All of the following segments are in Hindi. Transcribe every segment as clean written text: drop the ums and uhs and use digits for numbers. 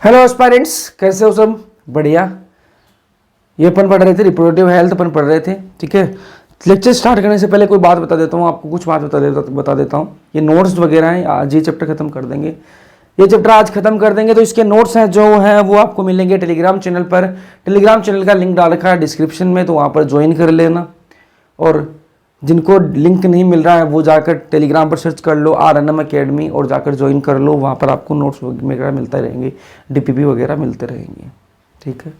हेलो एस्पायरेंट्स, कैसे हो सब? बढ़िया। ये अपन पढ़ रहे थे रिप्रोडक्टिव हेल्थ, अपन पढ़ रहे थे। ठीक है, लेक्चर स्टार्ट करने से पहले कोई बात बता देता हूँ आपको, कुछ बात बता देता हूँ। ये नोट्स वगैरह हैं, आज ये चैप्टर खत्म कर देंगे। ये चैप्टर आज खत्म कर देंगे तो इसके नोट्स हैं जो हैं वो आपको मिलेंगे टेलीग्राम चैनल पर। टेलीग्राम चैनल का लिंक डाल रखा है डिस्क्रिप्शन में, तो वहाँ पर ज्वाइन कर लेना। और जिनको लिंक नहीं मिल रहा है वो जाकर टेलीग्राम पर सर्च कर लो RNM अकेडमी और जाकर ज्वाइन कर लो। वहाँ पर आपको नोट्स वगैरह मिलते रहेंगे, DPP वगैरह मिलते रहेंगे। ठीक है,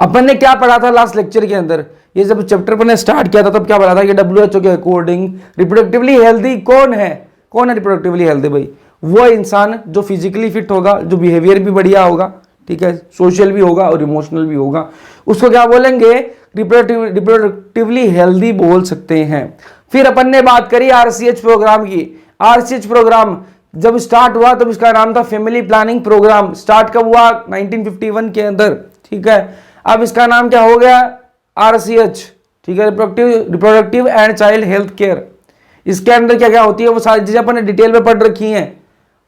अपन ने क्या पढ़ा था लास्ट लेक्चर के अंदर? ये जब चैप्टर अपन ने स्टार्ट किया था तब क्या पढ़ा था कि WHO के अकॉर्डिंग रिप्रोडक्टिवली हेल्दी कौन है? कौन है रिप्रोडक्टिवली हेल्दी भाई? वो इंसान जो फिजिकली फिट होगा, जो बिहेवियर भी बढ़िया होगा, ठीक है, सोशल भी होगा और इमोशनल भी होगा, उसको क्या बोलेंगे? रिप्रोडक्टिवली हेल्दी बोल सकते हैं। फिर अपन ने बात करी RCH प्रोग्राम की। RCH प्रोग्राम जब स्टार्ट हुआ तब इसका नाम था फैमिली प्लानिंग प्रोग्राम। स्टार्ट कब हुआ? 1951 के अंदर। ठीक है, अब इसका नाम क्या हो गया? RCH। ठीक है, reproductive and child health care. इसके अंदर क्या क्या होती है वो सारी चीजें अपन ने डिटेल में पढ़ रखी हैं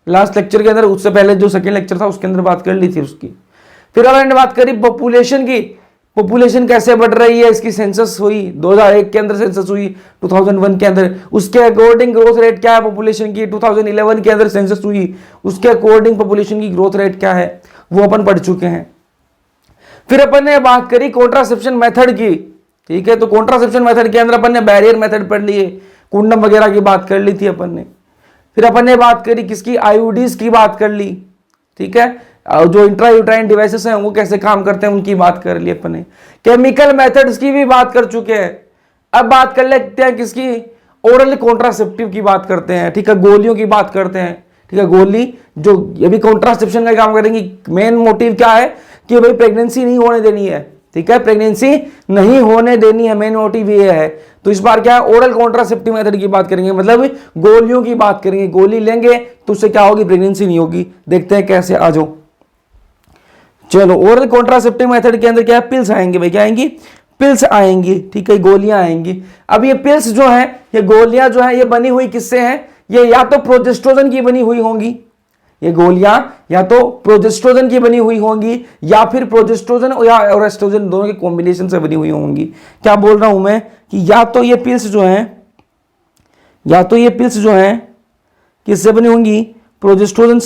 लास्ट लेक्चर के अंदर। उससे पहले जो सेकेंड लेक्चर था उसके अंदर बात कर ली थी उसकी। फिर अपन ने बात करी पॉपुलेशन की। पॉपुलेशन कैसे बढ़ रही है, इसकी सेंसस हुई 2001 के अंदर, सेंसस हुई 2001 के अंदर, उसके अकॉर्डिंग ग्रोथ रेट क्या है पॉपुलेशन की? 2011 के अंदर सेंसस हुई, उसके अकॉर्डिंग पॉपुलेशन की ग्रोथ रेट क्या है वो अपन पढ़ चुके हैं। फिर अपन ने बात करी कॉन्ट्रासेप्शन मेथड की। ठीक है, तो कॉन्ट्रासेप्शन मेथड के अंदर अपन ने बैरियर मेथड पढ़ लिए, कुंडम वगैरह की बात कर ली थी अपन ने। फिर अपन ने बात करी किसकी? IUDs की बात कर ली। ठीक है, जो इंट्रायूट्राइन डिवाइसेस हैं वो कैसे काम करते हैं उनकी बात कर ली अपन ने। केमिकल मेथड्स की भी बात कर चुके हैं। अब बात कर लेते हैं किसकी? ओरल कॉन्ट्रासेप्टिव की बात करते हैं। ठीक है, गोलियों की बात करते हैं। ठीक है, गोली जो ये भी कॉन्ट्रासेप्शन का काम करेंगी। मेन मोटिव क्या है कि भाई प्रेगनेंसी नहीं होने देनी है। ठीक है, प्रेगनेंसी नहीं होने देनी है, मेन मोटिव ये है। तो इस बार क्या है? ओरल कॉन्ट्रासेप्टिव मेथड की बात करेंगे, मतलब गोलियों की बात करेंगे। गोली लेंगे तो उससे क्या होगी? प्रेगनेंसी नहीं होगी। देखते हैं कैसे, आ जाओ। चलो, ओरल कॉन्ट्रासेप्टिव मेथड के अंदर क्या है? पिल्स आएंगे भाई, क्या आएंगी? पिल्स आएंगी। ठीक है, गोलियां आएंगी। अब ये पिल्स जो है, ये गोलियां जो है, ये बनी हुई किससे हैं? ये या तो प्रोजेस्टेरोन की बनी हुई होंगी, ये गोलियां या तो प्रोजेस्टेरोन की बनी हुई होंगी या फिर प्रोजेस्टेरोन और एस्ट्रोजन दोनों के कॉम्बिनेशन से बनी हुई होंगी। क्या बोल रहा हूं मैं कि या तो ये पिल्स जो हैं किससे बनी होंगी? प्रोजेस्टेरोन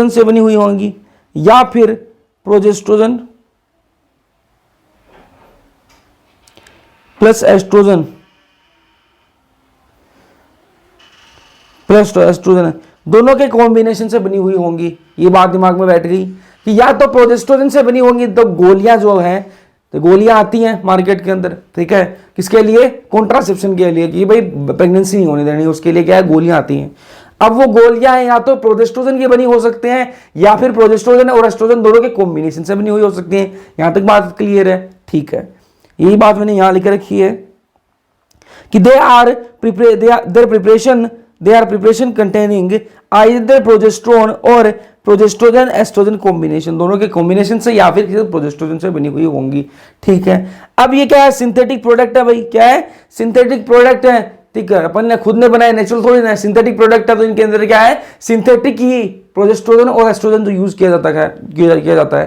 से बनी हुई होंगी, या फिर प्रोजेस्टेरोन प्लस एस्ट्रोजन दोनों के कॉम्बिनेशन से बनी हुई होंगी। ये बात दिमाग में बैठ गई कि या तो प्रोजेस्टेरोन से बनी होंगी। तो गोलियां जो हैं, तो गोलियां आती हैं मार्केट के अंदर। ठीक है, किसके लिए? कॉन्ट्रासेप्शन के लिए, कि भाई प्रेगनेंसी नहीं होने देनी, उसके लिए क्या है? गोलियां आती हैं। अब वो गोलियां हैं या तो प्रोजेस्टेरोन की बनी हो सकते हैं या फिर प्रोजेस्टेरोन और एस्ट्रोजन दोनों के कॉम्बिनेशन से बनी हुई हो सकती हैं। यहां तक बात क्लियर है? ठीक है, यही बात मैंने यहां लिख रखी है कि they are preparation containing either progesterone और प्रोजेस्टेरोन एस्ट्रोजन कॉम्बिनेशन, दोनों के कॉम्बिनेशन से या फिर किसी प्रोजेस्टेरोन से बनी हुई होंगी। ठीक है, अब ये क्या है? सिंथेटिक प्रोडक्ट है भाई। क्या है? सिंथेटिक प्रोडक्ट है। ठीक है, अपन ने खुद ने बनाया, नेचुरल थोड़ी ना, सिंथेटिक प्रोडक्ट है। तो इनके अंदर क्या है? सिंथेटिक ही प्रोजेस्टेरोन और एस्ट्रोजन जो यूज किया जाता है।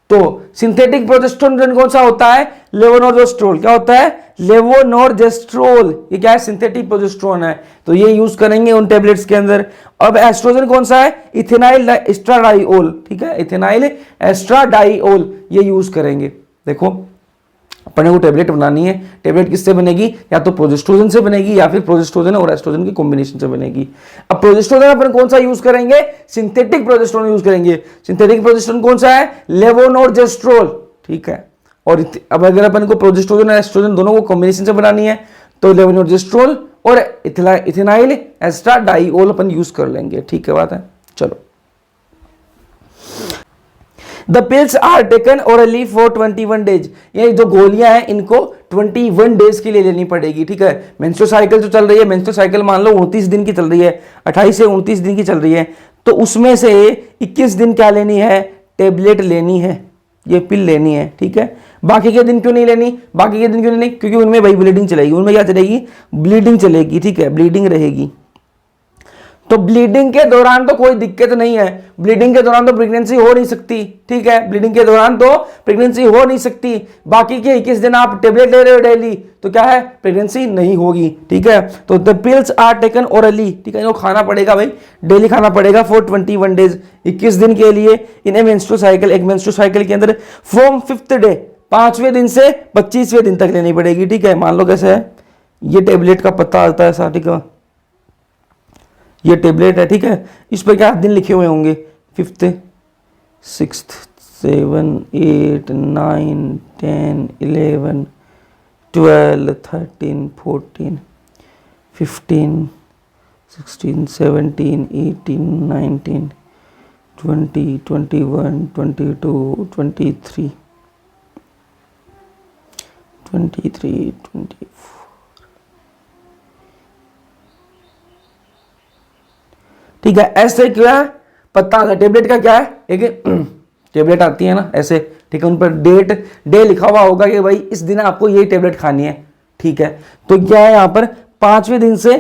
तो सिंथेटिक प्रोजेस्टेरोन कौन सा होता है? लेवोनोर्जेस्ट्रोल। क्या होता है? लेवोनोर्जेस्ट्रोल। ये क्या है? सिंथेटिक प्रोजेस्टेरोन है, तो ये यूज करेंगे उन टेबलेट्स के अंदर। अब एस्ट्रोजन कौन सा है? इथेनाइल एस्ट्राडाइओल। ठीक है, इथेनाइल एस्ट्राडाइओल ये यूज करेंगे। देखो, अपने को टेबलेट बनानी है। टेबलेट किससे बनेगी? या तो प्रोजेस्टेरोन से बनेगी या फिर प्रोजेस्टेरोन और एस्ट्रोजन की कॉम्बिनेशन से बनेगी। अब प्रोजेस्टेरोन अपन कौन सा यूज करेंगे? सिंथेटिक प्रोजेस्टेरोन यूज करेंगे। सिंथेटिक प्रोजेस्टेरोन कौन सा है? लेवोनोर्जेस्ट्रोल। ठीक है, और अब अगर अपन को प्रोजेस्टेरोन और एस्ट्रोजन दोनों को कॉम्बिनेशन से बनानी है तो लेवोनोर्जेस्ट्रोल और इथेनाइल एस्ट्राडाइओल अपन यूज कर लेंगे। ठीक है, बात है। चलो, the pills are taken orally for 21 days. ये जो गोलियां हैं इनको 21 डेज के लिए लेनी पड़ेगी। ठीक है, मेंस्ट्रुअल साइकिल जो चल रही है, मेंस्ट्रुअल साइकिल मान लो 29 दिन की चल रही है, 28 से 29 दिन की चल रही है, तो उसमें से 21 दिन क्या लेनी है? टेबलेट लेनी है, ये पिल लेनी है। ठीक है, बाकी के दिन क्यों नहीं लेनी? बाकी के दिन क्यों नहीं लेनी? क्योंकि उनमें भाई ब्लीडिंग चलेगी। उनमें क्या चलेगी? ब्लीडिंग चलेगी। ठीक है, ब्लीडिंग रहेगी। तो ब्लीडिंग के दौरान तो कोई दिक्कत नहीं है, ब्लीडिंग के दौरान तो प्रेगनेंसी हो नहीं सकती, ठीक है, ब्लीडिंग के दौरान तो प्रेगनेंसी हो नहीं सकती। बाकी के 21 दिन आप टेबलेट ले रहे हो डेली तो क्या है, प्रेगनेंसी नहीं होगी, ठीक है। तो the pills are taken orally, ठीक है, इनको खाना पड़ेगा भाई, डेली खाना पड़ेगा फॉर 21 डेज, 21 दिन के लिए इन ए मेंस्ट्रुअल साइकिल, एक मेंस्ट्रुअल साइकिल के अंदर फ्रॉम 5th डे, 5वें दिन से 25वें दिन तक लेनी पड़ेगी, ठीक है। मान लो कैसे है, ये टेबलेट का पत्ता आता है ऐसा, ठीक है, ये टेबलेट है, ठीक है, इस पर क्या दिन लिखे हुए होंगे, 5th 6th 7 8 9 10 11 12 13 14 15 16 17 18 19 20 21 22 23 24 ठीक है। ऐसे क्या है, पत्ता आता है, टेबलेट का क्या है, एक टेबलेट आती है ना ऐसे, ठीक है, उन पर डे लिखा हुआ होगा कि भाई इस दिन आपको ये टेबलेट खानी है, ठीक है। तो क्या है यहाँ पर 5वें दिन से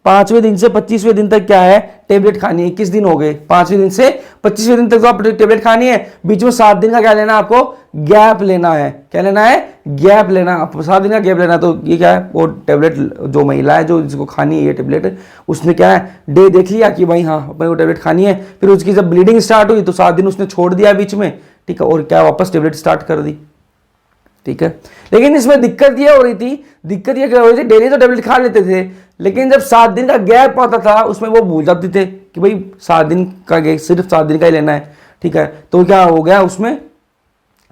25वें दिन तक क्या है, टेबलेट खानी है। किस दिन हो गए, 5वें दिन से 25वें दिन तक तो आप टेबलेट खानी है। बीच में 7 दिन का क्या लेना है आपको, गैप लेना है। क्या लेना है, गैप लेना, आप 7 दिन का गैप लेना। तो ये क्या है, वो टेबलेट जो महिला है जो जिसको खानी है ये टेबलेट, उसने क्या है डे देख लिया कि भाई हाँ अपने को टेबलेट खानी है, फिर उसकी जब ब्लीडिंग स्टार्ट हुई तो 7 दिन उसने छोड़ दिया बीच में, ठीक है, और क्या वापस टेबलेट स्टार्ट कर दी, ठीक है। लेकिन इसमें दिक्कत ये हो रही थी, डेली तो टेबलेट खा लेते थे, लेकिन जब 7 दिन का गैप आता था उसमें वो भूल जाते थे कि भाई 7 दिन का गैप, सिर्फ 7 दिन का ही लेना है, ठीक है। तो क्या हो गया, उसमें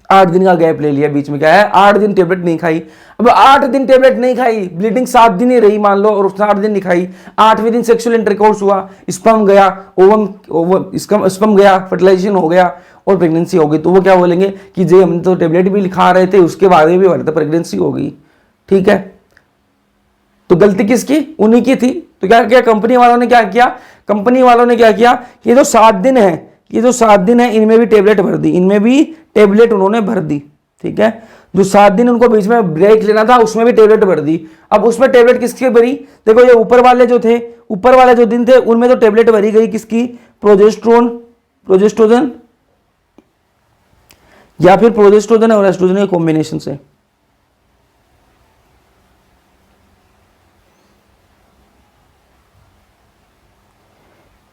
8 दिन का गैप ले लिया, बीच में क्या है 8 दिन टेबलेट नहीं खाई। अब 8 दिन टेबलेट नहीं खाई, ब्लीडिंग 7 दिन ही रही मान लो, और उसने 8 दिन नहीं खाई, 8वें दिन सेक्सुअल इंटरकोर्स हुआ, स्पर्म गया, स्पर्म गया, फर्टिलाइजेशन हो गया और प्रेगनेंसी हो गई। तो वो क्या बोलेंगे कि जे हम तो टेबलेट भी खा रहे थे, उसके बाद में भी हमारी तो प्रेगनेंसी हो गई, ठीक है। तो गलती किसकी, उन्हीं की थी। तो क्या किया कंपनी वालों ने, क्या किया कंपनी वालों ने, क्या किया कि ये जो 7 दिन है, ये जो 7 दिन है इनमें भी टेबलेट भर दी, इनमें भी टेबलेट उन्होंने भर दी, ठीक है। जो 7 दिन उनको बीच में ब्रेक लेना था उसमें भी टेबलेट भर दी। अब उसमें टेबलेट किसकी भरी, देखो ये ऊपर वाले जो थे, ऊपर वाले जो दिन थे उनमें तो टेबलेट भरी गई किसकी, प्रोजेस्ट्रोजन या फिर प्रोजेस्ट्रोजन और एस्ट्रोजन के कॉम्बिनेशन से।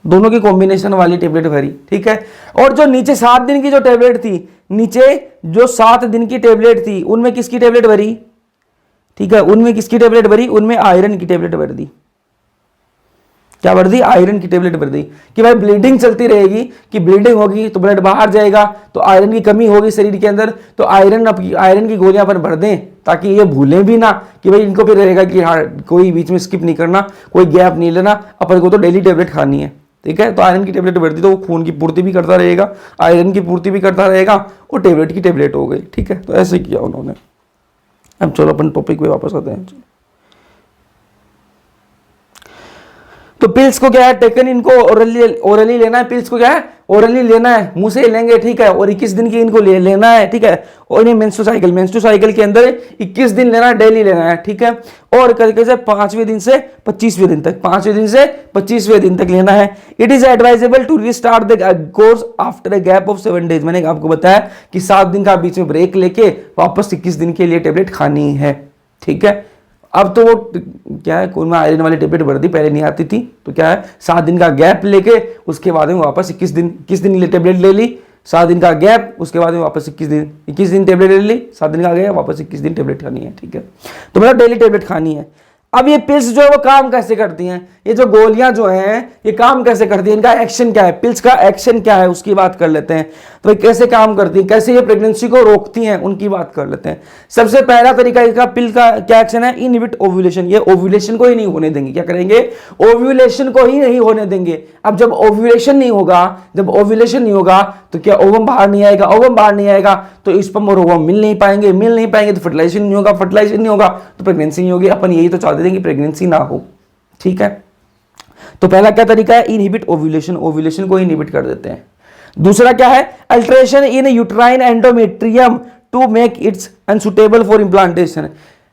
दोनों की कॉम्बिनेशन वाली टेबलेट भरी, ठीक है। और जो नीचे 7 दिन की जो टेबलेट थी, नीचे जो 7 दिन की टेबलेट थी उनमें किसकी टेबलेट भरी, ठीक है, उनमें किसकी टेबलेट भरी, उनमें आयरन की टेबलेट भर दी। क्या भर दी, आयरन की टेबलेट भर दी कि भाई ब्लीडिंग चलती रहेगी, कि ब्लीडिंग होगी तो ब्लड बाहर जाएगा, तो आयरन की कमी होगी शरीर के अंदर, तो आयरन की गोलियां अपन भर दें ताकि ये भूलें भी ना कि भाई इनको फिर रहेगा कि हाँ कोई बीच में स्किप नहीं करना, कोई गैप नहीं लेना, अपन को तो डेली टेबलेट खानी है, ठीक है। तो आयरन की टेबलेट भर दी तो वो खून की पूर्ति भी करता रहेगा, आयरन की पूर्ति भी करता रहेगा, और टेबलेट की टेबलेट हो गई, ठीक है। तो ऐसे किया उन्होंने। अब चलो अपन टॉपिक पे वापस आते हैं। तो पिल्स को क्या है, टेकन इनको ओरली लेना है, पिल्स को क्या है ओरली लेना है, मुंह से लेंगे, ठीक है। और 21 दिन की इनको लेना है, ठीक है। और इन्हें मेंस्ट्रुअल साइकिल के अंदर 21 दिन लेना है, डेली लेना है, ठीक है। और करके से 5वें दिन से 25वें दिन तक, 5वें दिन से 25वें दिन तक लेना है। It is advisable to restart the course after a gap of 7 days. मैंने आपको बताया कि 7 दिन का बीच में ब्रेक लेके वापस 21 दिन के लिए टेबलेट खानी है, ठीक है। अब तो वो क्या है, कोई में आयरन वाली टेबलेट भर दी, पहले नहीं आती थी, तो क्या है 7 दिन का गैप लेके उसके बाद में वापस 21 दिन टेबलेट ले ली, 7 दिन का गैप, उसके बाद में वापस 21 दिन टेबलेट ले ली, 7 दिन का गैप, वापस 21 दिन टेबलेट खानी है, ठीक है। तो मतलब डेली टेबलेट खानी है। अब ये पिल्स जो है वो काम कैसे करती हैं, ये जो गोलियां जो हैं ये काम कैसे करती हैं, इनका एक्शन क्या है, पिल्स का एक्शन क्या है उसकी बात कर लेते हैं। तो ये कैसे काम करती हैं, कैसे ये प्रेगनेंसी को रोकती हैं उनकी बात कर लेते हैं। सबसे पहला तरीका इसका पिल का क्या एक्शन है, इनहिबिट ओव्यूलेशन। ये ओव्यूलेशन को ही नहीं होने देंगे, क्या करेंगे, ओव्यूलेशन को ही नहीं होने देंगे। अब जब ओव्यूलेशन नहीं होगा तो क्या ओवम बाहर नहीं आएगा, तो स्पर्म और ओवम मिल नहीं पाएंगे तो फर्टिलाइजेशन नहीं होगा तो प्रेगनेंसी नहीं होगी। अपन यही तो चाहते थे कि प्रेगनेंसी ना हो, ठीक है। तो पहला क्या तरीका है, इनहिबिट ओव्यूलेशन को इनहिबिट कर देते हैं। दूसरा क्या है, alteration in uterine endometrium to make its unsuitable for implantation.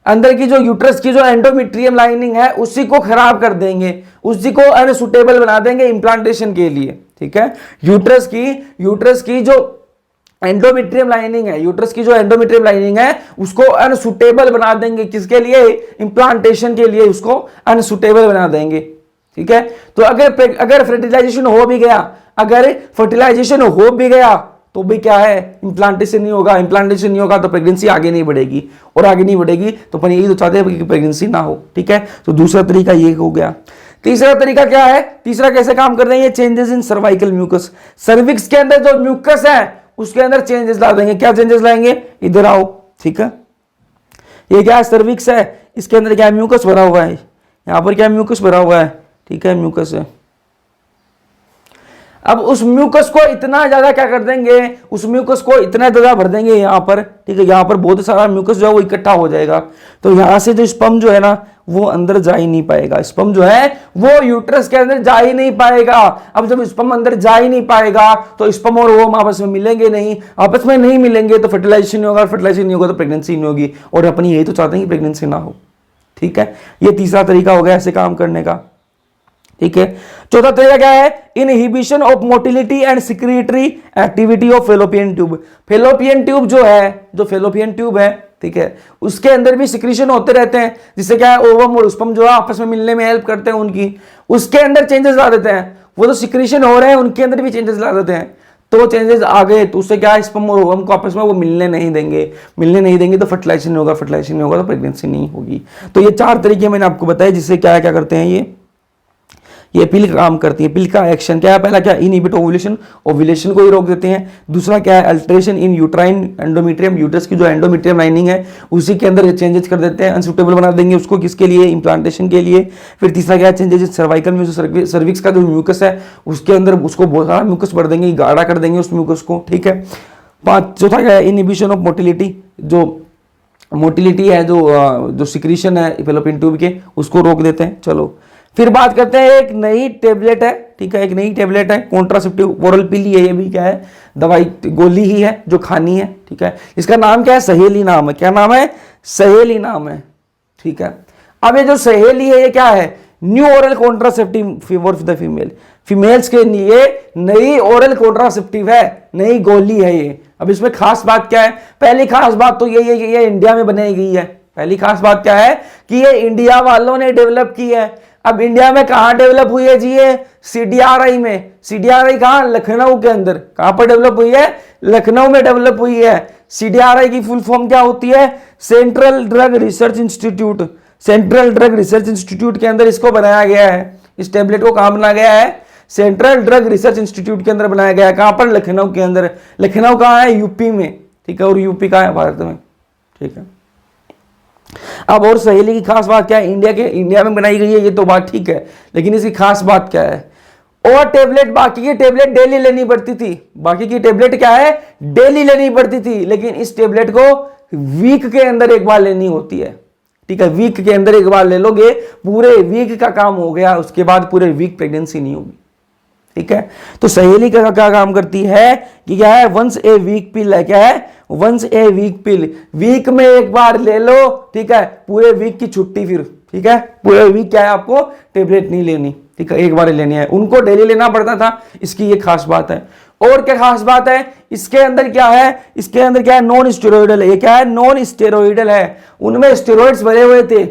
अंदर की जो यूट्रस की जो एंडोमेट्रियम लाइनिंग है उसी को खराब कर देंगे, उसी को अनसुटेबल बना देंगे इम्प्लांटेशन के लिए। ठीक है, यूट्रस की जो एंडोमेट्रियम लाइनिंग है, यूट्रस की जो एंडोमेट्रियम लाइनिंग है उसको अनसुटेबल बना देंगे, किसके लिए? इम्प्लांटेशन के लिए उसको अनसुटेबल बना देंगे। ठीक है, तो अगर फर्टिलाइजेशन हो भी गया तो भी क्या है? इम्प्लांटेशन नहीं होगा, इम्प्लांटेशन नहीं होगा तो प्रेगनेंसी आगे नहीं बढ़ेगी, और आगे नहीं बढ़ेगी तो अपन यही तो चाहते हैं कि प्रेगनेंसी ना हो। ठीक है, तो दूसरा तरीका ये हो गया। तीसरा तरीका क्या है? तीसरा कैसे काम कर रहे हैं? Changes in cervical mucus, cervix के अंदर जो म्यूकस है उसके अंदर चेंजेस ला देंगे। क्या चेंजेस लाएंगे? इधर आओ। ठीक है, ये क्या है? सर्विक्स है, इसके अंदर क्या है? म्यूकस भरा हुआ है, यहां पर क्या म्यूकस भरा हुआ है। ठीक है, म्यूकस है। अब उस म्यूकस को इतना ज्यादा क्या कर देंगे? उस म्यूकस को इतना ज्यादा भर देंगे यहां पर। ठीक है, यहां पर बहुत सारा म्यूकस जो है वो इकट्ठा हो जाएगा, तो यहां से जो स्पर्म जो है ना वो अंदर जा ही नहीं पाएगा, स्पर्म जो है वो यूट्रस के अंदर जा ही नहीं पाएगा। अब जब स्पर्म अंदर जा ही नहीं पाएगा तो स्पर्म और ओवम आपस में मिलेंगे नहीं, आपस में नहीं मिलेंगे तो फर्टिलाइजेशन नहीं होगा, फर्टिलाइजेशन नहीं होगा तो प्रेगनेंसी नहीं होगी, और अपन यही तो चाहते हैं कि प्रेगनेंसी ना हो। ठीक है, ये तीसरा तरीका हो गया ऐसे काम करने का। ठीक है, चौथा तरीका क्या है? Inhibition of motility and secretory activity of fallopian tube. Fallopian tube जो है, जो फेलोपियन ट्यूब है, ठीक है, उसके अंदर भी सिक्रीशन होते रहते हैं, जिससे क्या है? ओवम और स्पर्म जो है आपस में मिलने में हेल्प करते हैं उनकी, उसके अंदर चेंजेस ला देते हैं। वो जो सिक्रीशन हो रहे हैं उनके अंदर भी चेंजेस ला देते हैं, तो चेंजेस आ गए तो उससे क्या है? स्पर्म और ओवम को आपस में वो मिलने नहीं देंगे तो फर्टिलाइजेशन नहीं होगा, फर्टिलाइजेशन नहीं होगा तो प्रेगनेंसी नहीं होगी। तो ये 4 तरीके मैंने आपको बताए जिससे क्या करते हैं ये पिल काम करती है। पिल का एक्शन क्या है? पहला क्या? इनहिबिट ओव्यूलेशन, ओव्यूलेशन को ही रोक देते हैं। दूसरा क्या है? Alteration in uterine endometrium, uterus की जो एंडोमेट्रियम लाइनिंग है उसी के अंदर चेंजेस कर देते हैं, अनसुटेबल बना देंगे उसको, किसके लिए? इम्प्लांटेशन के लिए। फिर तीसरा क्या है? Changes in cervical mucus, cervix का जो म्यूकस है उसके अंदर उसको बहुत सारा म्यूकस भर देंगे, गाढ़ा कर देंगे उस म्यूकस को। ठीक है, चौथा क्या है? इनहिबिशन ऑफ मोटिलिटी, जो मोटिलिटी है, जो सिक्रीशन है फेलोपियन ट्यूब के, उसको रोक देते हैं। चलो फिर बात करते हैं, एक नई टेबलेट है। ठीक है, एक नई टेबलेट है, कॉन्ट्रासेप्टिव ओरल पिल ही है, ये भी क्या है? दवाई गोली ही है जो खानी है। ठीक है, इसका नाम क्या है? सहेली नाम है। क्या नाम है? सहेली नाम है। ठीक है, अब ये जो सहेली है ये क्या है? New oral contraceptive for the female, females के लिए नई ओरल कॉन्ट्रासेप्टिव है, नई गोली है ये। अब इसमें खास बात क्या है? पहली खास बात तो ये इंडिया में बनाई गई है। पहली खास बात क्या है कि ये इंडिया वालों ने डेवलप की है। अब इंडिया में कहां डेवलप हुई है जी? ये सीडीआरआई में। सीडीआरआई कहां? लखनऊ के अंदर। कहां पर डेवलप हुई है? लखनऊ में डेवलप हुई है। सीडीआरआई की फुल फॉर्म क्या होती है? Central drug research institute. Central drug research institute के अंदर इसको बनाया गया है। इस टेबलेट को कहां बनाया गया है? सेंट्रल ड्रग रिसर्च इंस्टीट्यूट के अंदर बनाया गया है। कहां पर? लखनऊ के अंदर। लखनऊ कहां है? यूपी में। ठीक है, और यूपी कहां है? भारत में। ठीक है, अब और सहेली की खास बात क्या है? इंडिया में बनाई गई है ये तो बात ठीक है, लेकिन इसकी खास बात क्या है? और टेबलेट, बाकी की टेबलेट डेली लेनी पड़ती थी। बाकी की टेबलेट क्या है? डेली लेनी पड़ती थी, लेकिन इस टेबलेट को वीक के अंदर एक बार लेनी होती है। ठीक है, वीक के अंदर एक बार ले लोगे, पूरे वीक का काम हो गया, उसके बाद पूरे वीक प्रेगनेंसी नहीं होगी। ठीक है, तो सहेली का क्या काम करती है कि क्या है? वंस ए वीक पिल है। क्या है? Once a week pill, week में एक बार ले लो। ठीक है, पूरे वीक की छुट्टी फिर। ठीक है, पूरे वीक क्या है? आपको टेबलेट नहीं लेनी। ठीक है, एक बार लेनी है, उनको डेली लेना पड़ता था, इसकी ये खास बात है। और क्या खास बात है? इसके अंदर क्या है? इसके अंदर क्या है? नॉन स्टेरॉइडल है। ये क्या है? नॉन स्टेरॉइडल है। उनमें स्टेरॉइड्स भरे हुए थे,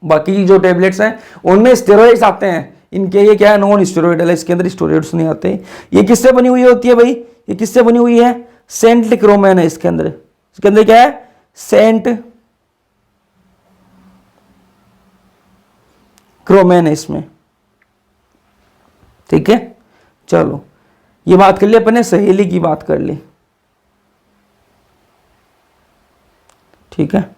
बाकी की जो टेबलेट्स हैं उनमें स्टेरॉइड्स आते हैं, इनके ये क्या है? नॉन स्टेरॉइडल है, इसके अंदर स्टेरॉइड्स नहीं आते। ये किससे बनी हुई होती है भाई? ये किससे बनी हुई है? सेंट क्रोमेन है इसके अंदर। इसके अंदर क्या है? सेंट क्रोमेन है इसमें। ठीक है, चलो ये बात कर ली अपने, सहेली की बात कर ली। ठीक है,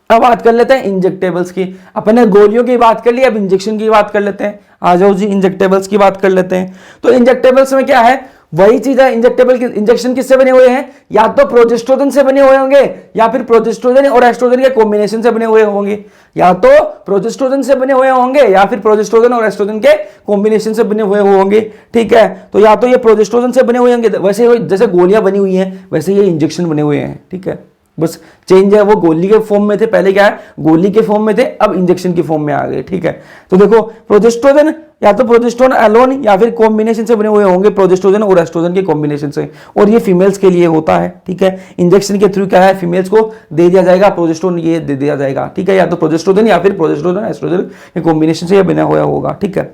अब बात कर लेते हैं इंजेक्टेबल्स की। अपने गोलियों की बात कर ली, अब इंजेक्शन की बात कर लेते हैं। आ जाओ जी, इंजेक्टेबल्स की बात कर लेते हैं। तो इंजेक्टेबल्स में क्या है? वही चीज है, इंजेक्शन किससे बने हुए हैं? या तो प्रोजेस्टेरोन से बने हुए होंगे, या फिर प्रोजेस्टेरोन और एस्ट्रोजन के कॉम्बिनेशन से बने हुए होंगे। या तो प्रोजेस्टेरोन से बने हुए होंगे, या फिर प्रोजेस्टेरोन और एस्ट्रोजन के कॉम्बिनेशन से बने हुए होंगे। ठीक है, तो या तो ये प्रोजेस्टेरोन से बने हुए होंगे, वैसे जैसे गोलियां बनी हुई हैं वैसे ये इंजेक्शन बने हुए हैं। ठीक है, बस चेंज है, वो गोली के फॉर्म में थे, पहले क्या है गोली के फॉर्म में थे, अब इंजेक्शन की फॉर्म में आ गए। ठीक है, तो देखो प्रोजेस्टेरोन या तो प्रोजेस्टेरोन अलोन या फिर कॉम्बिनेशन से बने हुए होंगे, प्रोजेस्टेरोन और एस्ट्रोजन के कॉम्बिनेशन से, और ये फीमेल्स के लिए होता है। ठीक है, इंजेक्शन के थ्रू क्या है फीमेल्स को दे दिया जाएगा प्रोजेस्टेरोन, ये दे दिया जाएगा। ठीक है, या तो प्रोजेस्टेरोन या फिर प्रोजेस्टेरोन एस्ट्रोजन के कॉम्बिनेशन से ये बना हुआ होगा। ठीक है,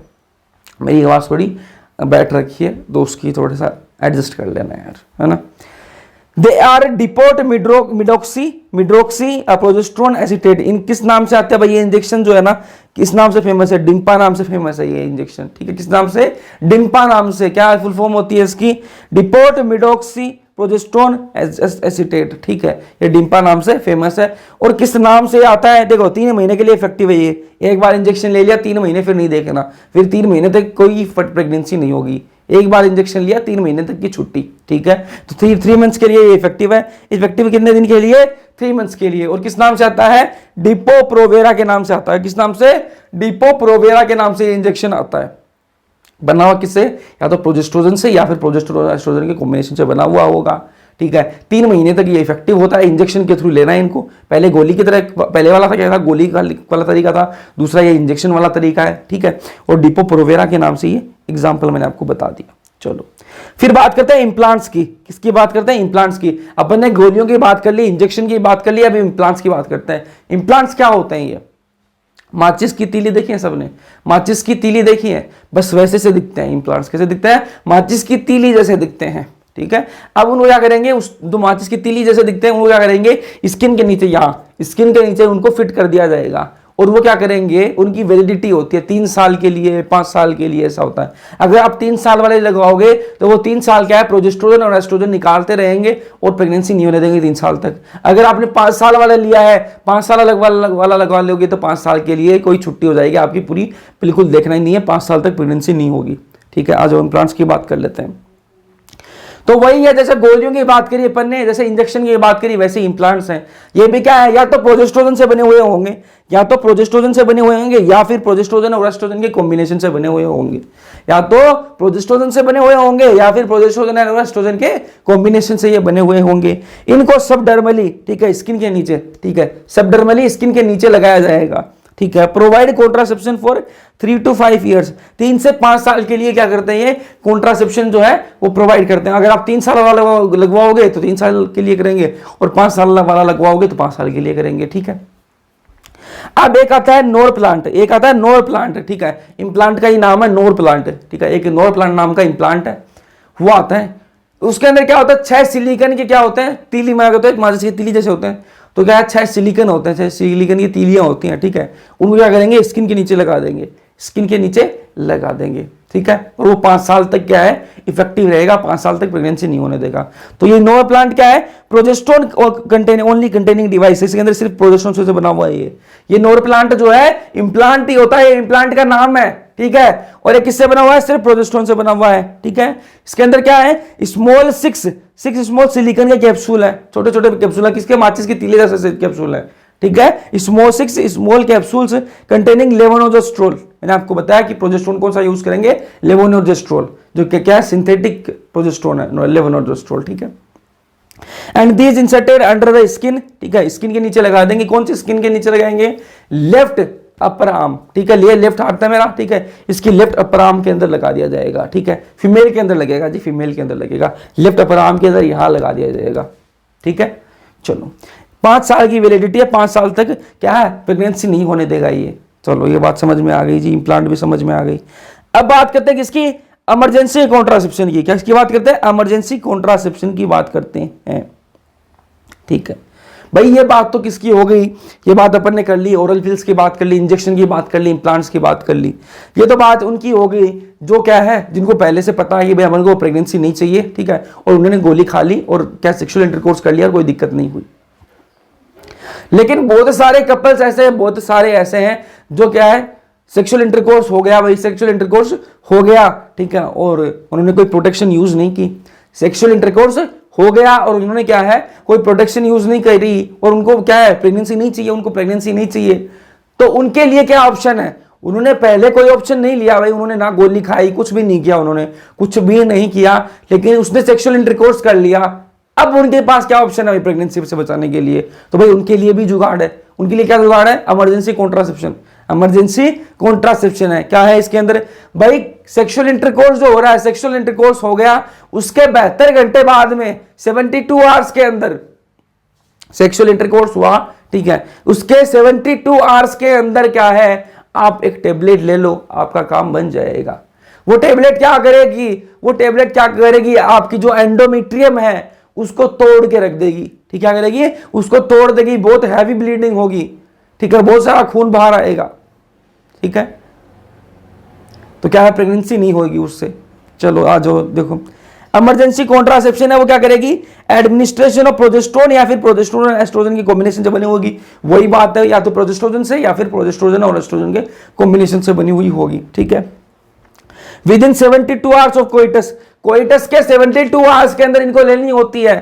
मेरी आवाज थोड़ी बैठ रखी है तो उसकी थोड़ा सा एडजस्ट कर लेना यार, है ना। They are depot medroxy progesterone acetate, इन किस नाम से आते हैं भाई ये इंजेक्शन जो है ना, किस नाम से फेमस है, डिम्पा नाम से फेमस है ये इंजेक्शन। ठीक है, किस नाम से, डिम्पा नाम से। क्या फुल फॉर्म होती है इसकी, डिपोट मिडोक्सी प्रोजेस्टेरोन एसीटेट। ठीक है, ये डिम्पा नाम से फेमस है। और किस नाम से आता है, देखो 3 महीने के लिए इफेक्टिव है ये, एक बार इंजेक्शन ले लिया 3 महीने फिर नहीं देखना, फिर 3 महीने तक कोई प्रेगनेंसी नहीं होगी, एक बार इंजेक्शन लिया 3 महीने तक की छुट्टी। ठीक है, तो 3 मंथ्स के लिए ये इफेक्टिव है। इफेक्टिव कितने दिन के लिए, 3 मंथ्स के लिए। और किस नाम से आता है, डिपो प्रोवेरा के नाम से आता है। किस नाम से, डिपो प्रोवेरा के नाम से ये इंजेक्शन आता है। बना हुआ किससे, या तो प्रोजेस्टेरोन से या फिर प्रोजेस्टेरोन एस्ट्रोजन के कॉम्बिनेशन से बना हुआ होगा। ठीक है, 3 महीने तक ये इफेक्टिव होता है, इंजेक्शन के थ्रू लेना है इनको। पहले गोली की तरह, पहले वाला था क्या था, गोली वाला तरीका था, दूसरा ये इंजेक्शन वाला तरीका है। ठीक है, और डिपो प्रोवेरा के नाम से ये एग्जाम्पल मैंने आपको बता दिया। चलो फिर बात करते हैं इम्प्लांट्स की। किसकी बात करते हैं, इम्प्लांट्स की। अपन ने गोलियों की बात कर ली, इंजेक्शन की बात कर ली, अभी इम्प्लांट्स की बात करते हैं। इम्प्लांट्स क्या होते हैं, ये माचिस की तीली देखी है सबने, माचिस की तीली देखी है, बस वैसे से दिखते हैं इम्प्लांट्स। कैसे दिखते हैं, माचिस की तीली जैसे दिखते हैं। ठीक है, अब उनको क्या करेंगे, उस दो माचिस की तीली जैसे दिखते हैं उनको क्या करेंगे, स्किन के नीचे, यहाँ स्किन के नीचे उनको फिट कर दिया जाएगा। और वो क्या करेंगे, उनकी वैलिडिटी होती है 3 साल के लिए, 5 साल के लिए, ऐसा होता है। अगर आप 3 साल वाले लगवाओगे तो वो 3 साल क्या है, प्रोजेस्टेरोन और एस्ट्रोजन निकालते रहेंगे और प्रेगनेंसी नहीं होने देंगे 3 साल तक। अगर आपने 5 साल वाला लिया है, 5 साल वाला लगवा लोगे तो 5 साल के लिए कोई छुट्टी हो जाएगी आपकी पूरी, बिल्कुल देखना ही नहीं है, 5 साल तक प्रेगनेंसी नहीं होगी। ठीक है, आज हम इम्प्लांट्स की बात कर लेते हैं। तो वही है, जैसे गोलियों की बात करी अपन ने, जैसे इंजेक्शन की बात करी, वैसे इंप्लांट्स हैं। ये भी क्या है, या तो प्रोजेस्टेरोन से बने हुए होंगे, या तो प्रोजेस्टेरोन से बने हुए होंगे, या फिर प्रोजेस्टेरोन और एस्ट्रोजन के कॉम्बिनेशन से बने हुए होंगे। या तो प्रोजेस्टेरोन से बने हुए होंगे या फिर प्रोजेस्टेरोन और एस्ट्रोजन के कॉम्बिनेशन से ये बने हुए होंगे। इनको सबडर्मली, ठीक है, स्किन के नीचे, ठीक है, सबडर्मली स्किन के नीचे लगाया जाएगा। ठीक है, provide contraception for 3 to 5 years, 3 से 5 साल के लिए क्या करते हैं, ये कॉन्ट्रासेप्शन जो है वो प्रोवाइड करते हैं। अगर आप 3 साल वाला लगवाओगे तो 3 साल के लिए करेंगे, और 5 साल वाला लगवाओगे तो 5 साल के लिए करेंगे। ठीक है, अब एक आता है नोर प्लांट, एक आता है नोर प्लांट। ठीक है, इम्प्लांट का ही नाम है नोर प्लांट। ठीक है, एक नोर प्लांट नाम का इम्प्लांट है, वो आता है। उसके अंदर क्या होता है, 6 सिलिकन के क्या होते हैं, तीली में होते हैं, माचिस की तीली जैसे होते हैं। तो क्या है, 6 सिलिकन होते हैं, 6 सिलिकन की तीलियां होती हैं। ठीक है, उनको क्या करेंगे, स्किन के नीचे लगा देंगे, स्किन के नीचे लगा देंगे। ठीक है, और वो 5 साल तक क्या है, इफेक्टिव रहेगा, 5 साल तक प्रेगनेंसी नहीं होने देगा। तो ये नोर प्लांट क्या है, प्रोजेस्टेरोन ओनली कंटेनिंग डिवाइस, इसके अंदर सिर्फ प्रोजेस्टेरोन से बना हुआ है ये नोर प्लांट जो है इम्प्लांट ही होता है, इम्प्लांट का नाम है। ठीक है, और ये किससे बना हुआ है, सिर्फ प्रोजेस्टेरोन से बना हुआ है। ठीक है, इसके अंदर क्या है, स्मॉल 6 स्मॉल सिलिकन के कैप्सूल है, छोटे छोटे कैप्सूल है, किसके, माचिस की तीली जैसे कैप्सूल है। ठीक है, 6 स्मॉल कैप्सूल्स कंटेनिंग लेवोनोर्जेस्ट्रोल। मैंने आपको बताया कि प्रोजेस्टेरोन कौन सा यूज करेंगे, लेवोनोर्जेस्ट्रोल, जो क्या है, सिंथेटिक प्रोजेस्टेरोन है, लेवोनोर्जेस्ट्रोल। ठीक है, and these inserted under the skin. ठीक है, स्किन के नीचे लगा देंगे, कौन सी स्किन के नीचे लगाएंगे, लेफ्ट अपर आर्म। ठीक है, ये लेफ्ट हाथ है मेरा। ठीक है, इसकी लेफ्ट अपर आर्म के अंदर लगा दिया जाएगा। ठीक है, फीमेल के अंदर लगेगा जी, फीमेल के अंदर लगेगा, लेफ्ट अपर आर्म के अंदर यहां लगा दिया जाएगा। ठीक है, चलो 5 साल की वैलिडिटी है, 5 साल तक क्या है, प्रेगनेंसी नहीं होने देगा ये। चलो ये बात समझ में आ गई जी, इम्प्लांट भी समझ में आ गई। अब बात करते हैं किसकी, इमरजेंसी कॉन्ट्रासेप्शन की। क्या इसकी बात करते हैं, इमरजेंसी कॉन्ट्रासेप्शन की बात करते हैं। ठीक है भाई, ये बात तो किसकी हो गई, ये बात अपन ने कर ली, ओरल पिल्स की बात कर ली, इंजेक्शन की बात कर ली, इम्प्लांट्स की बात कर ली। ये तो बात उनकी हो गई जो क्या है, जिनको पहले से पता है कि भाई अपन को प्रेगनेंसी नहीं चाहिए। ठीक है, और उन्होंने गोली खा ली और क्या सेक्सुअल इंटरकोर्स कर लिया और कोई दिक्कत नहीं हुई। लेकिन बहुत सारे कपल्स ऐसे हैं, बहुत सारे ऐसे हैं जो क्या है, सेक्सुअल इंटरकोर्स हो गया भाई, सेक्सुअल इंटरकोर्स हो गया। ठीक है, और उन्होंने कोई प्रोटेक्शन यूज नहीं की, सेक्सुअल इंटरकोर्स हो गया और उन्होंने क्या है, कोई प्रोटेक्शन यूज नहीं करी, और उनको क्या है, प्रेगनेंसी नहीं चाहिए, उनको प्रेगनेंसी नहीं चाहिए। तो उनके लिए क्या ऑप्शन है, उन्होंने पहले कोई ऑप्शन नहीं लिया भाई, उन्होंने ना गोली खाई, कुछ भी नहीं किया, उन्होंने कुछ भी नहीं किया, लेकिन उसने सेक्सुअल इंटरकोर्स कर लिया। अब उनके पास क्या ऑप्शन है प्रेगनेंसी से बचाने के लिए, तो भाई उनके लिए भी जुगाड़ है। उनके लिए क्या जुगाड़ है? Emergency contraception. इमरजेंसी कॉन्ट्रासेप्शन है। क्या है इसके अंदर? भाई सेक्सुअल इंटरकोर्स जो हो रहा है, सेक्सुअल इंटरकोर्स हो गया, उसके 72 घंटे बाद में 72 आवर्स के अंदर सेक्सुअल इंटरकोर्स हुआ, ठीक है, उसके 72 आवर्स के अंदर क्या है, आप एक टेबलेट ले लो, आपका काम बन जाएगा। वो टेबलेट क्या करेगी? वो टेबलेट क्या करेगी? आपकी जो एंडोमेट्रियम है उसको तोड़ के रख देगी। ठीक, क्या करेगी? उसको तोड़ देगी। बहुत हैवी ब्लीडिंग होगी, ठीक है, बहुत सारा खून बाहर आएगा, ठीक है, तो क्या है, प्रेगनेंसी नहीं होगी उससे। चलो आ जाओ, देखो इमरजेंसी कॉन्ट्रासेप्शन है, वो क्या करेगी? एडमिनिस्ट्रेशन ऑफ प्रोजेस्टेरोन या फिर प्रोजेस्टेरोन और एस्ट्रोजन की कॉम्बिनेशन से बनी होगी। वही बात है, या तो प्रोजेस्टेरोन से या फिर प्रोजेस्टेरोन और एस्ट्रोजन के कॉम्बिनेशन से बनी हुई होगी, ठीक है। With in 72 hours of coitus, coitus के 72 आवर्स के अंदर इनको लेनी होती है।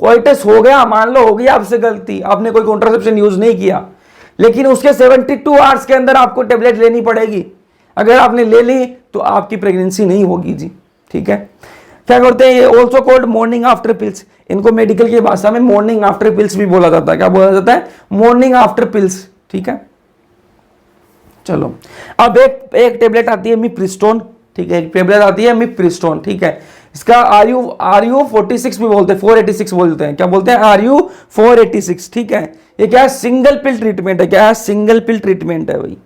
कोइटस हो गया, मान लो हो गई आपसे गलती, आपने कोई कॉन्ट्रासेप्शन यूज नहीं किया, लेकिन उसके 72 आवर्स के अंदर आपको टेबलेट लेनी पड़ेगी। अगर आपने ले ली तो आपकी प्रेगनेंसी नहीं होगी जी, ठीक है। क्या करते हैं? ये also called morning after pills, इनको मेडिकल की भाषा में मॉर्निंग आफ्टर पिल्स भी बोला जाता है। क्या बोला जाता है? मॉर्निंग आफ्टर पिल्स, ठीक है। चलो अब एक टेबलेट आती है मिप्रिस्टोन, ठीक है, एक टेबलेट आती है मिप्रिस्टोन, ठीक है। इसका आरयू 46 भी बोलते हैं, 486 बोलते हैं। क्या बोलते हैं? आरयू 486, ठीक है। ये क्या है? सिंगल पिल ट्रीटमेंट है। क्या है? सिंगल पिल ट्रीटमेंट है भाई।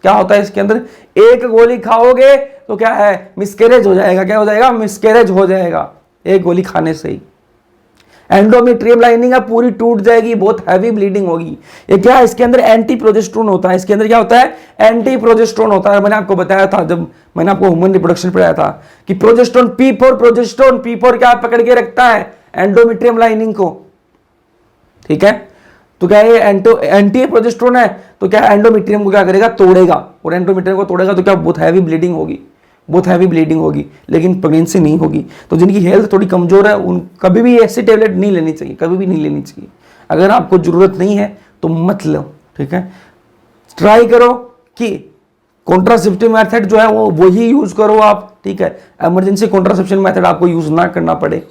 क्या होता है इसके अंदर? एक गोली खाओगे तो क्या है, मिसकैरेज हो जाएगा। क्या हो जाएगा? मिसकैरेज हो जाएगा एक गोली खाने से ही। एंडोमेट्रियम लाइनिंग अब पूरी टूट जाएगी, बहुत हैवी ब्लीडिंग होगी। ये क्या है? इसके अंदर एंटी प्रोजेस्टेरोन होता है। इसके अंदर क्या होता है? एंटी प्रोजेस्टेरोन होता है। मैंने आपको बताया था जब मैंने आपको ह्यूमन रिप्रोडक्शन पढ़ाया था कि प्रोजेस्टेरोन प्रोजेस्टेरोन P4 क्या पकड़ के रखता है? एंडोमेट्रियम लाइनिंग को, ठीक है। तो क्या ये एंटी प्रोजेस्टेरोन है, तो क्या एंडोमेट्रियम को क्या करेगा? तोड़ेगा, और एंडोमेट्रियम को तोड़ेगा तो क्या बहुत हैवी ब्लीडिंग होगी, बहुत हैवी ब्लीडिंग होगी, लेकिन प्रेगनेंसी नहीं होगी। तो जिनकी हेल्थ थोड़ी कमजोर है उन कभी भी ऐसी टेबलेट नहीं लेनी चाहिए, कभी भी नहीं लेनी चाहिए। अगर आपको जरूरत नहीं है तो मत लो, ठीक है। ट्राई करो कि कॉन्ट्रासेप्टिव मेथड जो है वो वही यूज करो आप, ठीक है। इमरजेंसी कॉन्ट्रासेप्शन मेथड आपको यूज ना करना पड़े।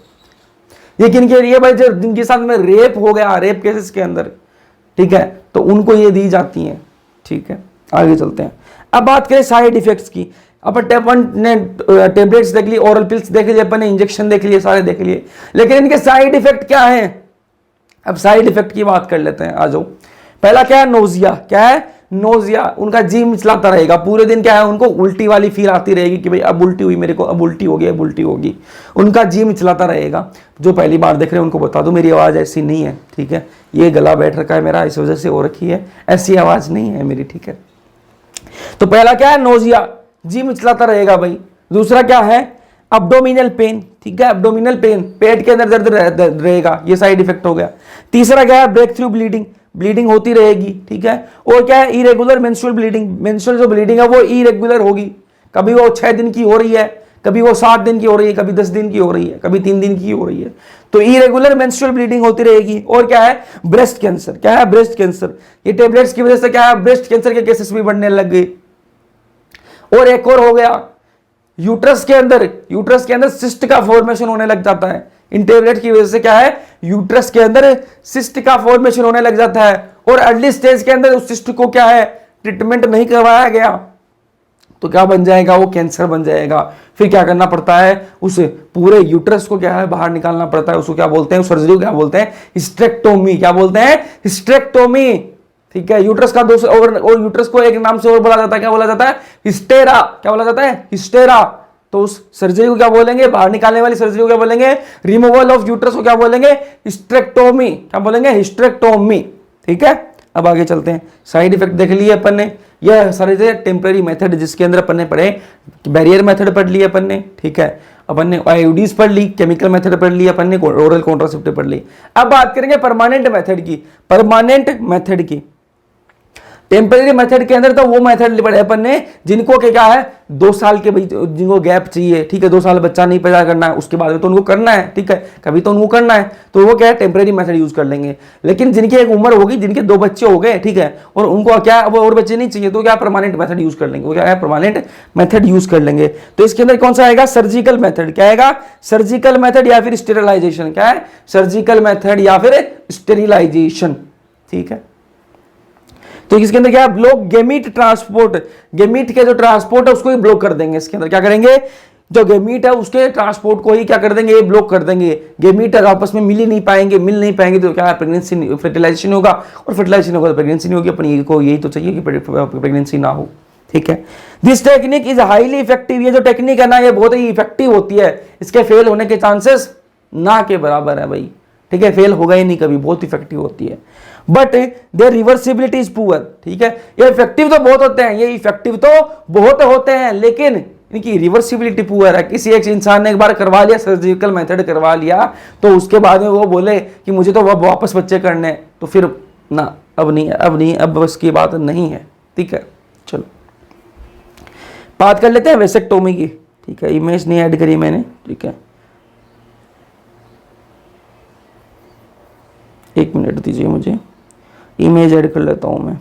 ये किनके लिए भाई? जो जिनके साथ में रेप हो गया, रेप केसेस के अंदर, ठीक है, तो उनको ये दी जाती हैं, ठीक है। आगे चलते हैं। अब बात करें साइड इफेक्ट्स की। अपन ने टेबलेट्स देख ली, ओरल पिल्स देख लिए, अपन ने इंजेक्शन देख लिए, सारे देख लिए, लेकिन इनके साइड इफेक्ट क्या है? अब साइड इफेक्ट की बात कर लेते हैं, आ जाओ। पहला क्या है? नोजिया। क्या है? नोजिया। उनका जी मिचलाता रहेगा पूरे दिन। क्या है? उनको उल्टी वाली फील आती रहेगी कि भाई अब उल्टी हुई मेरे को, अब उल्टी हो गई, अब उल्टी होगी। उनका जी मिचलाता रहेगा। जो पहली बार देख रहे हैं उनको बता दो मेरी आवाज़ ऐसी नहीं है, ठीक है। ये गला बैठ रखा है मेरा, इस वजह से हो रखी है, ऐसी आवाज़ नहीं है मेरी, ठीक है। तो पहला क्या है? नोजिया, जी मिचलाता रहेगा भाई। दूसरा क्या है? अब्डोमिनल पेन, ठीक है, अब्डोमिनल पेन, पेट के अंदर दर्द रहेगा, ये साइड इफेक्ट हो गया। तीसरा क्या है? ब्रेक थ्रू ब्लीडिंग, ब्लीडिंग होती रहेगी, ठीक है। और क्या है? इरेगुलर मेंस्ट्रुअल ब्लीडिंग, मेंस्ट्रुअल जो ब्लीडिंग है वो इरेगुलर होगी। कभी वो 6 दिन की हो रही है, कभी वो 7 दिन की हो रही है, कभी 10 दिन की हो रही है, कभी 3 दिन की हो रही है। तो इरेगुलर मेंस्ट्रुअल ब्लीडिंग होती रहेगी। और क्या है? Breast cancer. क्या है? Breast cancer. ये टेबलेट्स की वजह से क्या है? ब्रेस्ट कैंसर के केसेस भी बढ़ने लग गए। और एक और हो गया, यूट्रस के अंदर सिस्ट का फॉर्मेशन होने लग जाता है। इन टेबलेट की वजह से क्या है? यूट्रस के अंदर सिस्ट का फॉर्मेशन होने लग जाता है। और अर्ली स्टेज के अंदर उस सिस्ट को क्या है? ट्रीटमेंट नहीं करवाया गया तो क्या बन जाएगा? वो कैंसर बन जाएगा। फिर क्या करना पड़ता है? उस पूरे यूट्रस को क्या है? बाहर निकालना पड़ता है। उसको क्या बोलते हैं? सर्जरी को क्या बोलते हैं? हिस्टेक्टोमी। क्या बोलते हैं? हिस्टेक्टोमी, ठीक है। यूट्रस का दूसरा और यूट्रस को एक नाम से और बोला जाता है, क्या बोला जाता है? हिस्टेरा। क्या बोला जाता है? हिस्टेरा। तो उस सर्जरी को क्या बोलेंगे? बाहर निकालने वाली सर्जरी को क्या बोलेंगे? रिमूवल ऑफ यूट्रस को क्या बोलेंगे? हिस्टेक्टोमी। क्या बोलेंगे? हिस्टेक्टोमी, ठीक है। अब आगे चलते हैं। साइड इफेक्ट देख लिए अपन ने, यह सारे टेम्पररी मेथड जिसके अंदर अपन ने पढ़े, बैरियर मेथड पढ़ लिए अपन ने, ठीक है। अपन ने आईयूडीज पढ़ ली, केमिकल मेथड पढ़ ली, अपन ने ओरल कॉन्ट्रासेप्टिव पढ़ ली। अब बात करेंगे परमानेंट मेथड की। परमानेंट मेथड की टेम्परेरी मेथड के अंदर तो वो मेथड पढ़े अपन ने जिनको क्या है 2 साल के भाई जिनको गैप चाहिए, ठीक है, 2 साल बच्चा नहीं पैदा करना है, उसके बाद में तो उनको करना है, ठीक है, कभी तो उनको करना है, तो वो क्या है टेम्परेरी मेथड यूज कर लेंगे। लेकिन जिनकी एक उम्र होगी, जिनके 2 बच्चे हो गए, ठीक है, और उनको क्या वो और बच्चे नहीं चाहिए, तो क्या परमानेंट मेथड यूज कर लेंगे, वो क्या है परमानेंट मेथड यूज कर लेंगे। तो इसके अंदर कौन सा आएगा, सर्जिकल मेथड, क्या आएगा, सर्जिकल मेथड या फिर स्टेरिलाइजेशन, क्या है सर्जिकल मेथड या फिर स्टेरिलाइजेशन, ठीक है। तो इसके अंदर क्या ब्लॉक गेमीट ट्रांसपोर्ट, गेमीट के जो ट्रांसपोर्ट है उसको ही ब्लॉक कर देंगे। इसके अंदर क्या करेंगे, जो गेमीट है उसके ट्रांसपोर्ट को ही क्या कर देंगे, ये ब्लॉक कर देंगे। गेमीट अगर आपस में मिल नहीं पाएंगे तो क्या प्रेगनेंसी फर्टिलाइजेशन होगा, और फर्टिलाइजेशन होगा तो प्रेगनेंसी नहीं होगी। अपन को यही तो चाहिए कि प्रेगनेंसी ना हो, ठीक है। This technique is highly effective, ये जो टेक्निक है ना ये बहुत ही इफेक्टिव होती है, इसके फेल होने के चांसेस ना के बराबर है भाई, ठीक है, फेल होगा ही नहीं कभी, बहुत इफेक्टिव होती है। But there reversibility is poor, ठीक है, ये इफेक्टिव तो बहुत होते हैं, ये इफेक्टिव तो बहुत होते हैं, लेकिन इनकी रिवर्सिबिलिटी पुअर है। किसी एक इंसान ने एक बार करवा लिया, सर्जिकल मेथड करवा लिया, तो उसके बाद में वो बोले कि मुझे तो वापस बच्चे करने, तो फिर ना अब नहीं, अब बस की बात नहीं है, ठीक है। चलो बात कर लेते हैं वेसेक्टोमी की, ठीक है, इमेज नहीं ऐड करी मैंने, ठीक है, 1 मिनट दीजिए मुझे, इमेज ऐड कर लेता हूं मैं।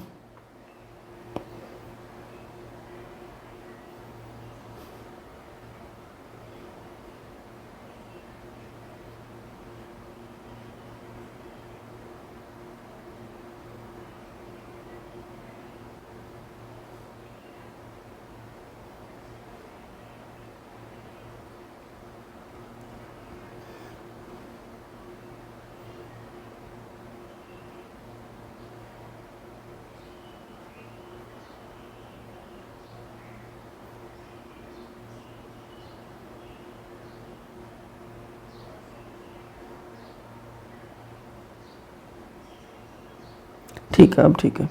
ठीक है, अब ठीक है।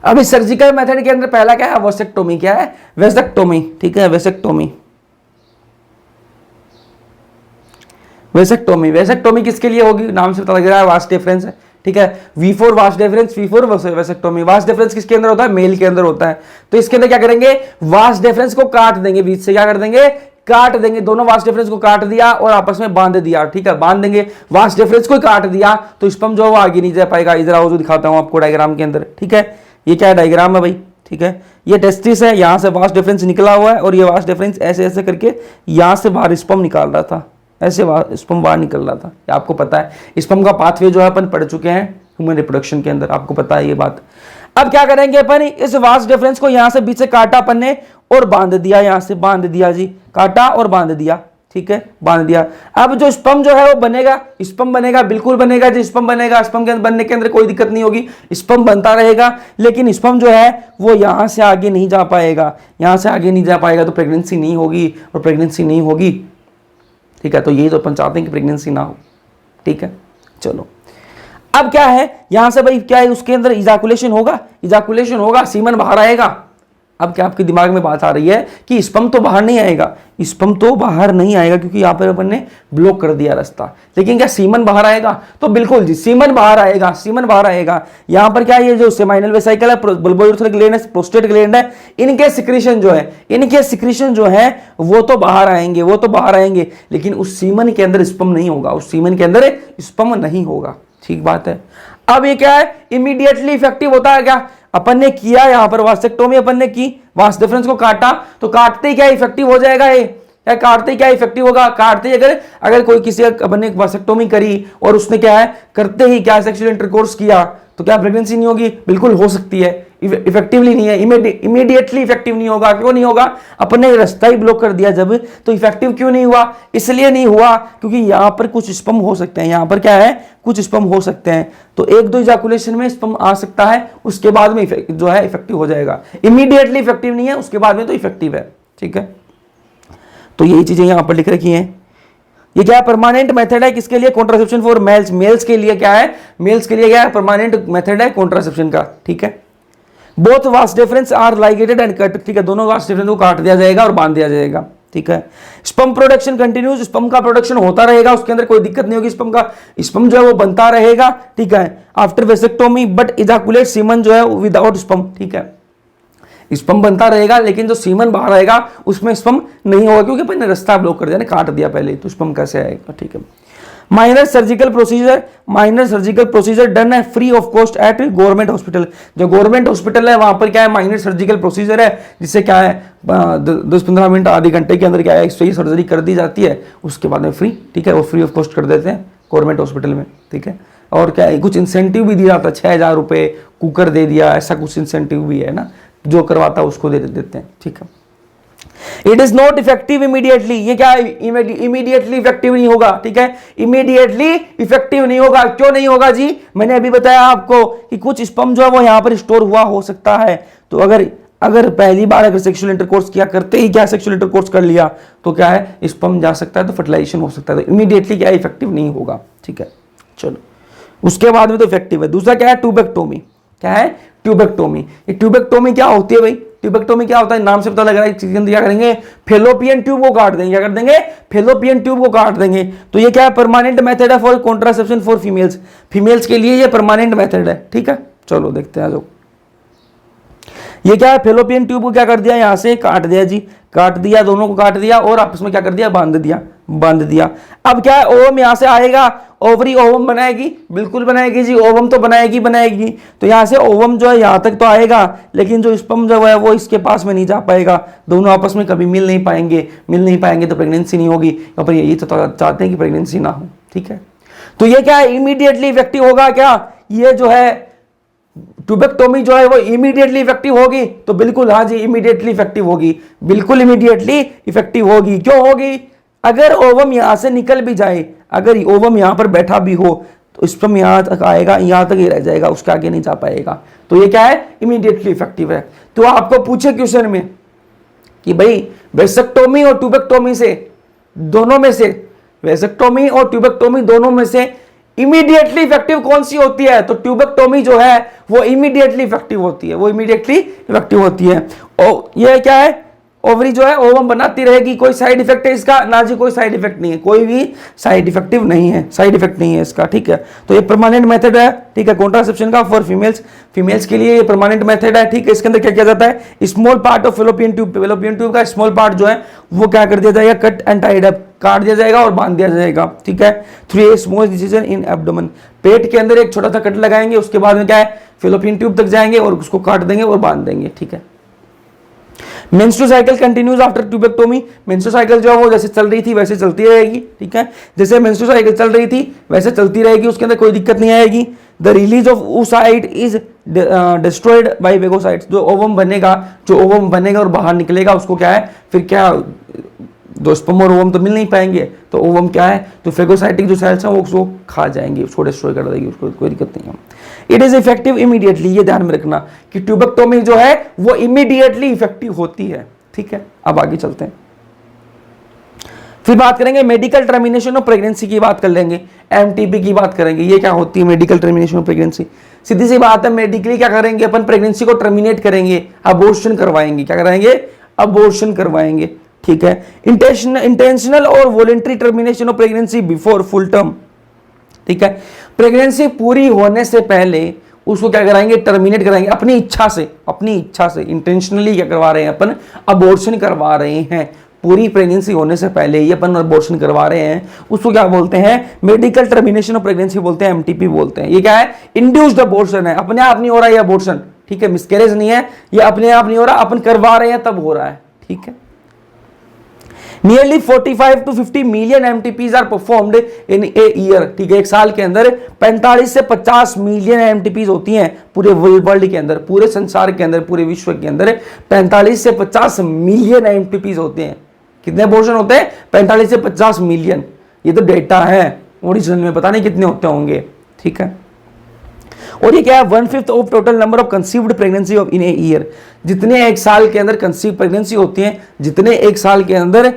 अब इस सर्जिकल मेथड के अंदर पहला क्या है, वोसेक्टोमी, क्या है वेसेक्टोमी, ठीक है, वेसेक्टोमी। वेसेक्टोमी किसके लिए होगी, नाम से पता लग रहा है, वास्ट डिफरेंस है, ठीक है, V4 vast difference, V4 vasectomy. Vast difference किसके अंदर होता है, मेल के अंदर होता है। तो इसके अंदर क्या करेंगे, वास्ट डिफरेंस को काट देंगे बीच से, क्या कर देंगे, काट देंगे, दोनों वास्ट डिफरेंस को काट दिया और आपस में बांध दिया, ठीक है, बांध देंगे। वास्ट डिफरेंस को काट दिया तो स्पर्म जो है वो आगे नहीं जा पाएगा। इधर आओ जो दिखाता हूं आपको डायग्राम के अंदर, ठीक है, ये क्या डायग्राम है भाई, ठीक है, ये टेस्टिस है, यहां से वास्ट डिफरेंस निकला हुआ है, और ये वास्ट डिफरेंस ऐसे ऐसे करके यहां से बाहर स्पर्म निकाल रहा था, ऐसे स्पर्म बाहर निकल रहा था। आपको पता है स्पर्म का पाथवे जो है अपन पढ़ चुके हैं ह्यूमन रिप्रोडक्शन के अंदर, आपको पता है ये बात। अब क्या करेंगे अपन, इस वास्ट डिफरेंस को यहां से बीच से काटा अपन ने और बांध दिया, यहां से बांध दिया जी, काटा और बांध दिया, ठीक है, बांध दिया। अब जो स्पर्म जो है वो बनेगा, स्पर्म बनेगा, बिल्कुल बनेगा जी, स्पर्म बनेगा, स्पर्म के बनने के अंदर कोई दिक्कत नहीं होगी, स्पर्म बनता रहेगा, लेकिन स्पर्म जो है वो यहां से आगे नहीं जा पाएगा, यहां से आगे नहीं जा पाएगा, तो प्रेगनेंसी नहीं होगी, और प्रेगनेंसी नहीं होगी, ठीक है, तो यही तो अपन चाहते हैं कि प्रेगनेंसी ना हो, ठीक है। चलो अब क्या है, यहां से भाई क्या है, उसके अंदर इजाकुलेशन होगा, सीमन बाहर आएगा। अब क्या आपके दिमाग में बात आ रही है कि स्पर्म तो बाहर नहीं आएगा, स्पर्म तो बाहर नहीं आएगा क्योंकि यहां पर अपन ने ब्लॉक कर दिया रास्ता, लेकिन क्या सीमन बाहर आएगा, तो बिल्कुल जी सीमन बाहर आएगा। यहां पर क्या ये जो सेमाइनल वेसिकल है, बुल्बोयूरेथ्रल ग्लैंड है, प्रोस्टेट ग्लैंड है, इनके सिक्रीशन जो है वो तो बाहर आएंगे, लेकिन उस सीमन के अंदर स्पर्म नहीं होगा, ठीक बात है। अब ये क्या है, इमीडिएटली इफेक्टिव होता है क्या, अपन ने किया यहां पर वासेक्टोमी, अपन ने की, वास्ट डिफरेंस को काटा, तो काटते ही क्या इफेक्टिव हो जाएगा, ये क्या काटते ही क्या इफेक्टिव होगा, काटते ही अगर कोई किसी अपन ने वासेक्टोमी करी और उसने क्या है करते ही क्या सेक्सुअल इंटरकोर्स किया, तो क्या प्रेगनेंसी नहीं होगी, बिल्कुल हो सकती है, इफेक्टिवली नहीं है, इमीडिएटली इफेक्टिव नहीं होगा। क्यों नहीं होगा, अपन ने रास्ता ही ब्लॉक कर दिया जब, तो इफेक्टिव क्यों नहीं हुआ, इसलिए नहीं हुआ क्योंकि यहां पर कुछ स्पर्म हो सकते हैं, यहां पर क्या है कुछ स्पर्म हो सकते हैं, तो 1-2 इजाकुलेशन में स्पर्म आ सकता है, उसके बाद में जो है इफेक्टिव हो जाएगा। इमीडिएटली इफेक्टिव नहीं है, उसके बाद में तो इफेक्टिव है, ठीक है। तो यही चीजें यहां पर लिख रखी हैं। ये क्या है, परमानेंट मेथड है किसके लिए, कॉन्ट्रासेप्शन फॉर मेल्स के लिए क्या है, मेल्स के लिए क्या है, परमानेंट मेथड है कॉन्ट्रासेप्शन का, ठीक है। Both vas deferens are ligated and cut, ठीक है, दोनों वास्ट डिफरेंस को काट दिया जाएगा और बांध दिया जाएगा, ठीक है। स्पर्म प्रोडक्शन कंटिन्यूज, स्पर्म का प्रोडक्शन होता रहेगा, उसके अंदर कोई दिक्कत नहीं होगी, स्पर्म जो है वो बनता रहेगा, ठीक है, आफ्टर वेसेक्टोमी, बट इजाकुलेट सीमन जो है विदाउट स्पर्म, ठीक है, स्पर्म बनता रहेगा लेकिन जो सीमन बाहर आएगा उसमें स्पर्म नहीं होगा, क्योंकि अपन ने रास्ता ब्लॉक कर दिया ना, काट दिया पहले, तो स्पर्म कैसे आएगा, ठीक है। माइनर सर्जिकल प्रोसीजर डन है free of cost at government hospital. जो गवर्नमेंट हॉस्पिटल है वहां पर क्या है, माइनर सर्जिकल प्रोसीजर है, जिससे क्या है 10-15 मिनट आधे घंटे के अंदर क्या है सर्जरी कर दी जाती है, उसके बाद में फ्री, ठीक है, वो फ्री ऑफ कॉस्ट कर देते हैं गवर्नमेंट हॉस्पिटल में, ठीक है। और क्या है, कुछ इंसेंटिव भी दिया जाता है, 6,000 रुपये कुकर दे दिया, ऐसा कुछ इंसेंटिव भी है ना, जो करवाता है उसको दे देते हैं, ठीक है। It is not effective immediately, ये क्या है, इमीडिएटली इफेक्टिव नहीं होगा, ठीक है, इमीडिएटली इफेक्टिव नहीं होगा। क्यों नहीं होगा जी, मैंने अभी बताया आपको कि कुछ स्पर्म जो है वो यहां पर स्टोर हुआ हो सकता है, तो अगर पहली बार अगर सेक्सुअल इंटरकोर्स किया, करते ही क्या सेक्सुअल इंटरकोर्स कर लिया, तो क्या है, स्पर्म जा सकता है, तो फर्टिलाइजेशन हो सकता है, तो इमीडिएटली क्या इफेक्टिव नहीं होगा, ठीक है। चलो उसके बाद में तो इफेक्टिव है। दूसरा क्या है, ट्यूबेक्टोमी। क्या है, ट्यूबेक्टोमी। ये ट्यूबेक्टोमी क्या होती है भाई, ट्यूबेक्टोमी क्या होता है, नाम से पता लग रहा है, क्या करेंगे, फेलोपियन ट्यूब को काट देंगे, क्या कर देंगे, फेलोपियन ट्यूब को काट देंगे। तो ये क्या है, परमानेंट मेथड है for contraception for females, females के लिए ये परमानेंट मेथड है, ठीक है। चलो देखते हैं, जो ये क्या है, फेलोपियन ट्यूब को क्या कर दिया, यहां से काट दिया जी, काट दिया, दोनों को काट दिया और आपस में क्या कर दिया, बांध दिया। अब क्या है, ओवम यहां से आएगा, ओवरी ओवम बनाएगी, बिल्कुल बनाएगी जी, ओवम तो बनाएगी। तो यहां से ओवम जो है यहां तक तो आएगा, लेकिन जो स्पर्म जो है वो इसके पास में नहीं जा पाएगा, दोनों आपस में कभी मिल नहीं पाएंगे तो प्रेगनेंसी नहीं होगी। अपन यही तो चाहते हैं कि प्रेगनेंसी ना हो, ठीक है। तो ये क्या है, इमीडिएटली इफेक्टिव होगा क्या, ये जो है ट्यूबेक्टोमी जो है वो इमीडिएटली इफेक्टिव होगी, तो बिल्कुल हाँ जी, इमीडिएटली इफेक्टिव होगी, बिल्कुल इमीडिएटली इफेक्टिव होगी। क्यों होगी, अगर ओवम यहां से निकल भी जाए, अगर ओवम यहां पर बैठा भी हो, तो स्पर्म यहां तक आएगा, यहां तक ही रह जाएगा, उसके आगे नहीं जा पाएगा, तो ये क्या है, इमीडिएटली इफेक्टिव है। तो आपको पूछे क्वेश्चन में कि भाई वेसेक्टोमी और ट्यूबेक्टोमी से, दोनों में से, वेसेक्टोमी और ट्यूबेक्टोमी दोनों में से इमीडिएटली इफेक्टिव कौन सी होती है, तो ट्यूबेक्टोमी जो है वो इमीडिएटली इफेक्टिव होती है, और ये क्या है, ओवरी जो है ओवम बनाती रहेगी, कोई साइड इफेक्ट है इसका, ना जी कोई साइड इफेक्ट नहीं है, कोई भी साइड इफेक्ट नहीं है इसका, ठीक है। तो ये परमानेंट मेथड है, ठीक है, कॉन्ट्रासेप्शन का फॉर फीमेल्स के लिए ये परमानेंट मेथड है, ठीक है। इसके अंदर क्या किया जाता है, small part of fallopian tube का स्मॉल पार्ट जो है वो क्या कर दिया जाएगा, कट एंड टाइड अप, काट दिया जाएगा और बांध दिया जाएगा, ठीक है। Through a small incision in abdomen, पेट के अंदर एक छोटा सा कट लगाएंगे, उसके बाद में क्या है, फेलोपियन ट्यूब तक जाएंगे और उसको काट देंगे और बांध देंगे, ठीक है। Menstrual cycle continues after tubectomy, menstrual cycle जो है वो जैसे चल रही थी वैसे चलती रहेगी, ठीक है, जैसे मेंस्ट्रुअल साइकिल चल रही थी वैसे चलती रहेगी, उसके अंदर कोई दिक्कत नहीं आएगी। The release of oocyte is destroyed by phagocytes, जो ओवम बनेगा और बाहर निकलेगा, उसको क्या है, फिर क्या, दो स्पर्म और ओवम तो मिल नहीं पाएंगे, तो ओवम क्या है, तो फेगोसाइटिक जो सेल्स हैं वो उसको खा जाएंगे, उसको डिस्ट्रॉय कर देंगे, उसको कोई दिक्कत नहीं है। इट इज इफेक्टिव इमीडिएटली, ये ध्यान में रखना कि ट्यूबेक्टोमी जो है वो इमीडिएटली इफेक्टिव होती है, ठीक है। अब आगे चलते हैं, फिर बात करेंगे मेडिकल टर्मिनेशन ऑफ प्रेगनेंसी की बात कर लेंगे, एमटीपी की बात करेंगे। ये क्या होती है मेडिकल टर्मिनेशन ऑफ प्रेगनेंसी, सीधी सी बात है, मेडिकली क्या करेंगे अपन, प्रेगनेंसी को टर्मिनेट करेंगे, अबॉर्शन करवाएंगे, क्या कराएंगे, अबॉर्शन करवाएंगे, ठीक है। इंटेंशनल और voluntary termination of pregnancy before full term, ठीक है। प्रेगनेंसी पूरी होने से पहले उसको क्या कराएंगे, टर्मिनेट कराएंगे, अपनी इच्छा से इंटेंशनली क्या करवा रहे हैं अपन, अबॉर्शन करवा रहे हैं, पूरी प्रेगनेंसी होने से पहले ही अपन अबॉर्शन करवा रहे हैं, उसको क्या बोलते हैं, मेडिकल टर्मिनेशन ऑफ प्रेगनेंसी बोलते हैं, एमटीपी बोलते हैं। ये क्या है, इंड्यूस्ड अबॉर्शन है, अपने आप नहीं हो रहा है ये अबॉर्शन, ठीक है, मिसकैरेज नहीं है, ये अपने आप नहीं हो रहा, अपन करवा रहे हैं तब हो रहा है, ठीक है। Nearly 45 to 50 million MTPs are performed in a year, ठीक है, एक साल के अंदर 45 से 50 मिलियन एमटीपीज होती हैं पूरे वर्ल्ड के अंदर, पूरे संसार के अंदर, पूरे विश्व के अंदर 45 से 50 मिलियन एमटीपीज होते हैं। कितने अबॉर्शन होते हैं, 45 से 50 मिलियन, ये तो डेटा है, ओरिजिनल में पता नहीं कितने होते होंगे, ठीक है। और ये क्या है, 1/5 of total number of conceived pregnancy of in a year, जितने एक साल के अंदर कंसीव प्रेगनेंसी होती है, जितने एक साल के अंदर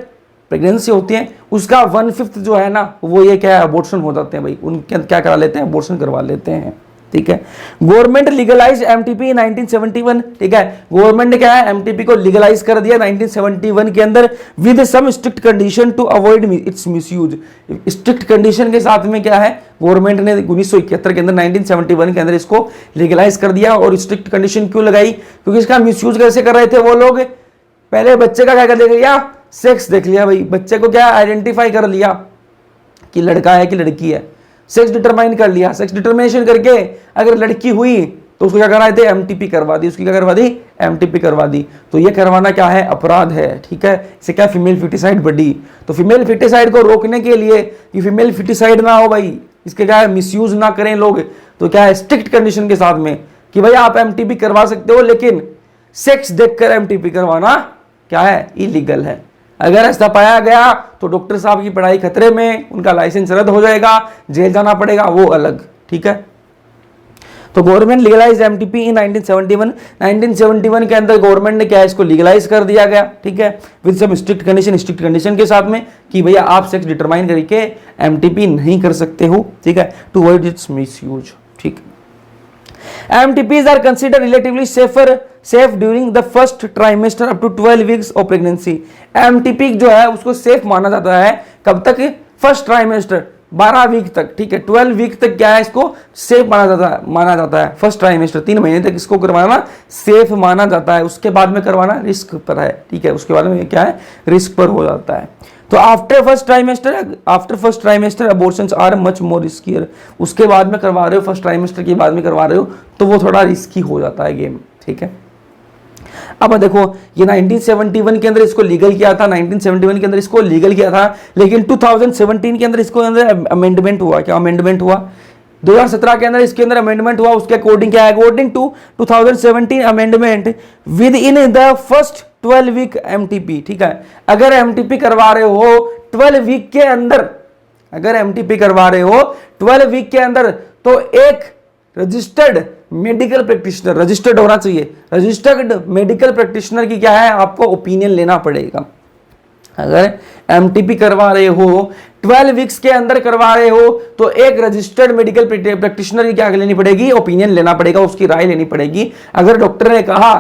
प्रेगनेंसी होती है, उसका 1/5 जो है ना, वो ये क्या है, अबॉर्शन हो जाते हैं भाई, उनके क्या करा लेते हैं, अबॉर्शन करवा लेते हैं, ठीक है। गवर्नमेंट लीगलाइज एमटीपी 1971, ठीक है। गवर्नमेंट ने क्या है, एमटीपी को लीगलाइज कर दिया 1971 के अंदर with some strict condition to avoid its misuse. Strict condition के साथ में क्या है, गवर्नमेंट ने 1971 के अंदर 1971 के अंदर इसको लीगलाइज कर दिया। और स्ट्रिक्ट कंडीशन क्यों लगाई, क्योंकि इसका मिसयूज कैसे कर रहे थे वो लोग, पहले बच्चे का क्या कर लिया, सेक्स देख लिया भाई, बच्चे को क्या आइडेंटिफाई कर लिया कि लड़का है कि लड़की है, सेक्स डिटरमाइन कर लिया। सेक्स डिटरमिनेशन करके अगर लड़की हुई तो उसको क्या करा थे, एमटीपी करवा दी। उसकी क्या करवा दी, एमटीपी करवा दी। तो ये करवाना क्या है, अपराध है, ठीक है। इसे क्या, फीमेल फिटिसाइड बढ़ी। तो फीमेल फिटिसाइड को रोकने के लिए कि फीमेल फिटिसाइड ना हो भाई, इसके क्या है, मिसयूज ना करें लोग, तो क्या है, स्ट्रिक्ट कंडीशन के साथ में कि भाई आप एमटीपी करवा सकते हो, लेकिन सेक्स देखकर एमटीपी करवाना क्या है, इलीगल है। अगर ऐसा पाया गया तो डॉक्टर साहब की पढ़ाई खतरे में, उनका लाइसेंस रद्द हो जाएगा, जेल जाना पड़ेगा, वो अलग, ठीक है। तो गवर्नमेंट लीगलाइज एमटीपी इन 1971। 1971 के अंदर गवर्नमेंट ने क्या है, इसको लीगलाइज कर दिया गया, ठीक है, विद सम स्ट्रिक्ट कंडीशन के साथ में कि भैया आप सेक्स डिटरमाइन करके एमटीपी नहीं कर सकते हो, ठीक है, टू अवॉइड इट्स मिसयूज, ठीक। MTPs are considered relatively safe during the first trimester up to 12 weeks of pregnancy। MTP जो है उसको सेफ माना जाता है कब तक, फर्स्ट ट्राइमेस्टर 12 वीक तक, ठीक है। 12 वीक तक क्या है, इसको सेफ माना जाता है। फर्स्ट ट्राइमेस्टर 3 महीने तक इसको करवाना सेफ माना जाता है। उसके बाद में करवाना रिस्क पर है, ठीक है, उसके बाद में क्या है, रिस्क पर हो जाता है। तो after first trimester abortions are much more riskier. उसके बाद में करवा रहे हो, फर्स्ट ट्राइमेस्टर के बाद में करवा रहे हो, तो वो थोड़ा रिस्की हो जाता है गेम, ठीक है। अब देखो ये 1971 के अंदर इसको लीगल किया था, 1971 के अंदर इसको लीगल किया था, लेकिन 2017 के अंदर इसको अंदर अमेंडमेंट हुआ। क्या अमेंडमेंट हुआ, 2017 के अंदर इसके अंदर अमेंडमेंट हुआ। उसके अकॉर्डिंग क्या है, according to 2017 amendment within the first 12 week MTP, ठीक है। अगर एमटीपी करवा रहे हो 12 वीक के अंदर, अगर एमटीपी करवा रहे हो 12 वीक के अंदर, तो एक रजिस्टर्ड मेडिकल प्रैक्टिशनर, रजिस्टर्ड होना चाहिए, रजिस्टर्ड मेडिकल प्रैक्टिशनर की क्या है, आपको ओपिनियन लेना पड़ेगा। अगर एमटीपी करवा रहे हो 12 वीक्स के अंदर करवा रहे हो, तो एक रजिस्टर्ड मेडिकल प्रैक्टिशनर की क्या लेनी पड़ेगी, ओपिनियन लेना पड़ेगा, उसकी राय लेनी पड़ेगी। अगर डॉक्टर ने कहा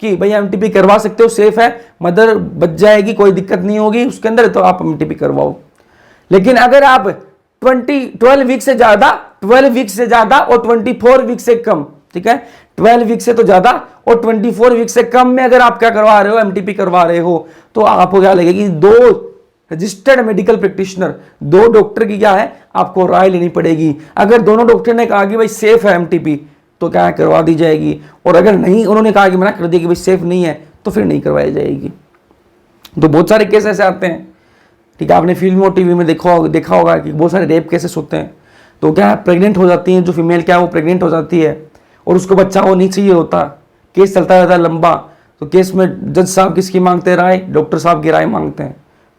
कि भाई एमटीपी करवा सकते हो, सेफ है, मदर बच जाएगी, कोई दिक्कत नहीं होगी उसके अंदर, तो आप एमटीपी करवाओ। लेकिन अगर आप 12 वीक से ज्यादा, 12 वीक से ज्यादा और 24 वीक से कम, ठीक है, 12 वीक से तो ज्यादा और 24 वीक से कम में अगर आप क्या करवा रहे हो, एमटीपी करवा रहे हो, तो आपको क्या लगेगी, 2 रजिस्टर्ड मेडिकल प्रैक्टिशनर, 2 डॉक्टर की क्या है, आपको राय लेनी पड़ेगी। अगर दोनों डॉक्टर ने कहा कि भाई सेफ है एमटीपी, तो क्या करवा दी जाएगी, और अगर नहीं, उन्होंने कहा कि मना कर दिया कि भाई सेफ नहीं है, तो फिर नहीं करवाई जाएगी। तो बहुत सारे केस ऐसे आते हैं, ठीक है, आपने फिल्म और टीवी में देखा होगा कि बहुत सारे रेप केसेस होते हैं। तो क्या प्रेग्नेंट हो जाती है जो फीमेल, क्या वो प्रेग्नेंट हो जाती है और उसको बच्चा वो नहीं चाहिए होता, केस चलता रहता है लंबा। तो केस में जज साहब किसकी मांगते हैं, राय, डॉक्टर साहब की राय मांगते हैं।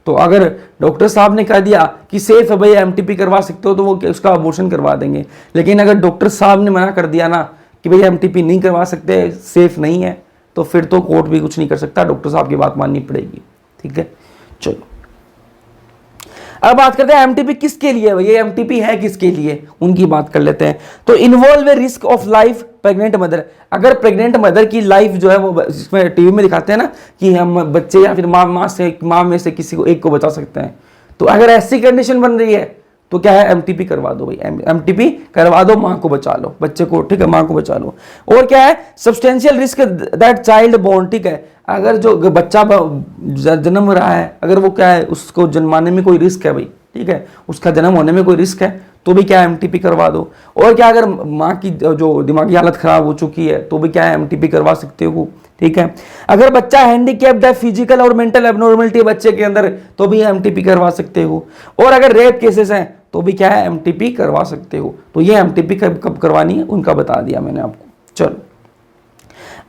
तो अगर डॉक्टर साहब ने कह दिया कि सेफ है भाई एमटीपी करवा सकते हो, तो वो उसका अबॉर्शन करवा देंगे। लेकिन अगर डॉक्टर साहब ने मना कर दिया ना कि भाई एमटीपी नहीं करवा सकते, सेफ नहीं है, तो फिर तो कोर्ट भी कुछ नहीं कर सकता, डॉक्टर साहब की बात माननी पड़ेगी, ठीक है। चलो अब बात करते हैं एमटीपी किसके लिए है, ये एमटीपी है किसके लिए, उनकी बात कर लेते हैं। तो involve risk of life pregnant mother. अगर प्रेग्नेंट मदर की लाइफ जो है वो, इसमें टीवी में दिखाते हैं ना कि हम बच्चे या फिर माँ में से किसी को एक को बचा सकते हैं, तो अगर ऐसी कंडीशन बन रही है तो क्या है, एमटीपी करवा दो भाई, एमटीपी करवा दो, माँ को बचा लो, बच्चे को, ठीक है, माँ को बचा लो। और क्या है, substantial risk that child born, ठीक है, अगर जो बच्चा जन्म रहा है, अगर वो क्या है, उसको जन्माने में कोई रिस्क है भाई, ठीक है, उसका जन्म होने में कोई रिस्क है, तो भी क्या एमटीपी करवा दो। और क्या अगर माँ की जो दिमागी हालत खराब हो चुकी है, तो भी क्या है, एमटीपी करवा सकते हो, ठीक है। अगर बच्चा हैंडीकैप्ड है, फिजिकल और मेंटल एबनॉर्मलिटी है बच्चे के अंदर, तो भी एमटीपी करवा सकते हो। और अगर रेप केसेस हैं तो भी क्या है, एमटीपी करवा सकते हो। तो ये एमटीपी कब करवानी है उनका बता दिया मैंने आपको। चलो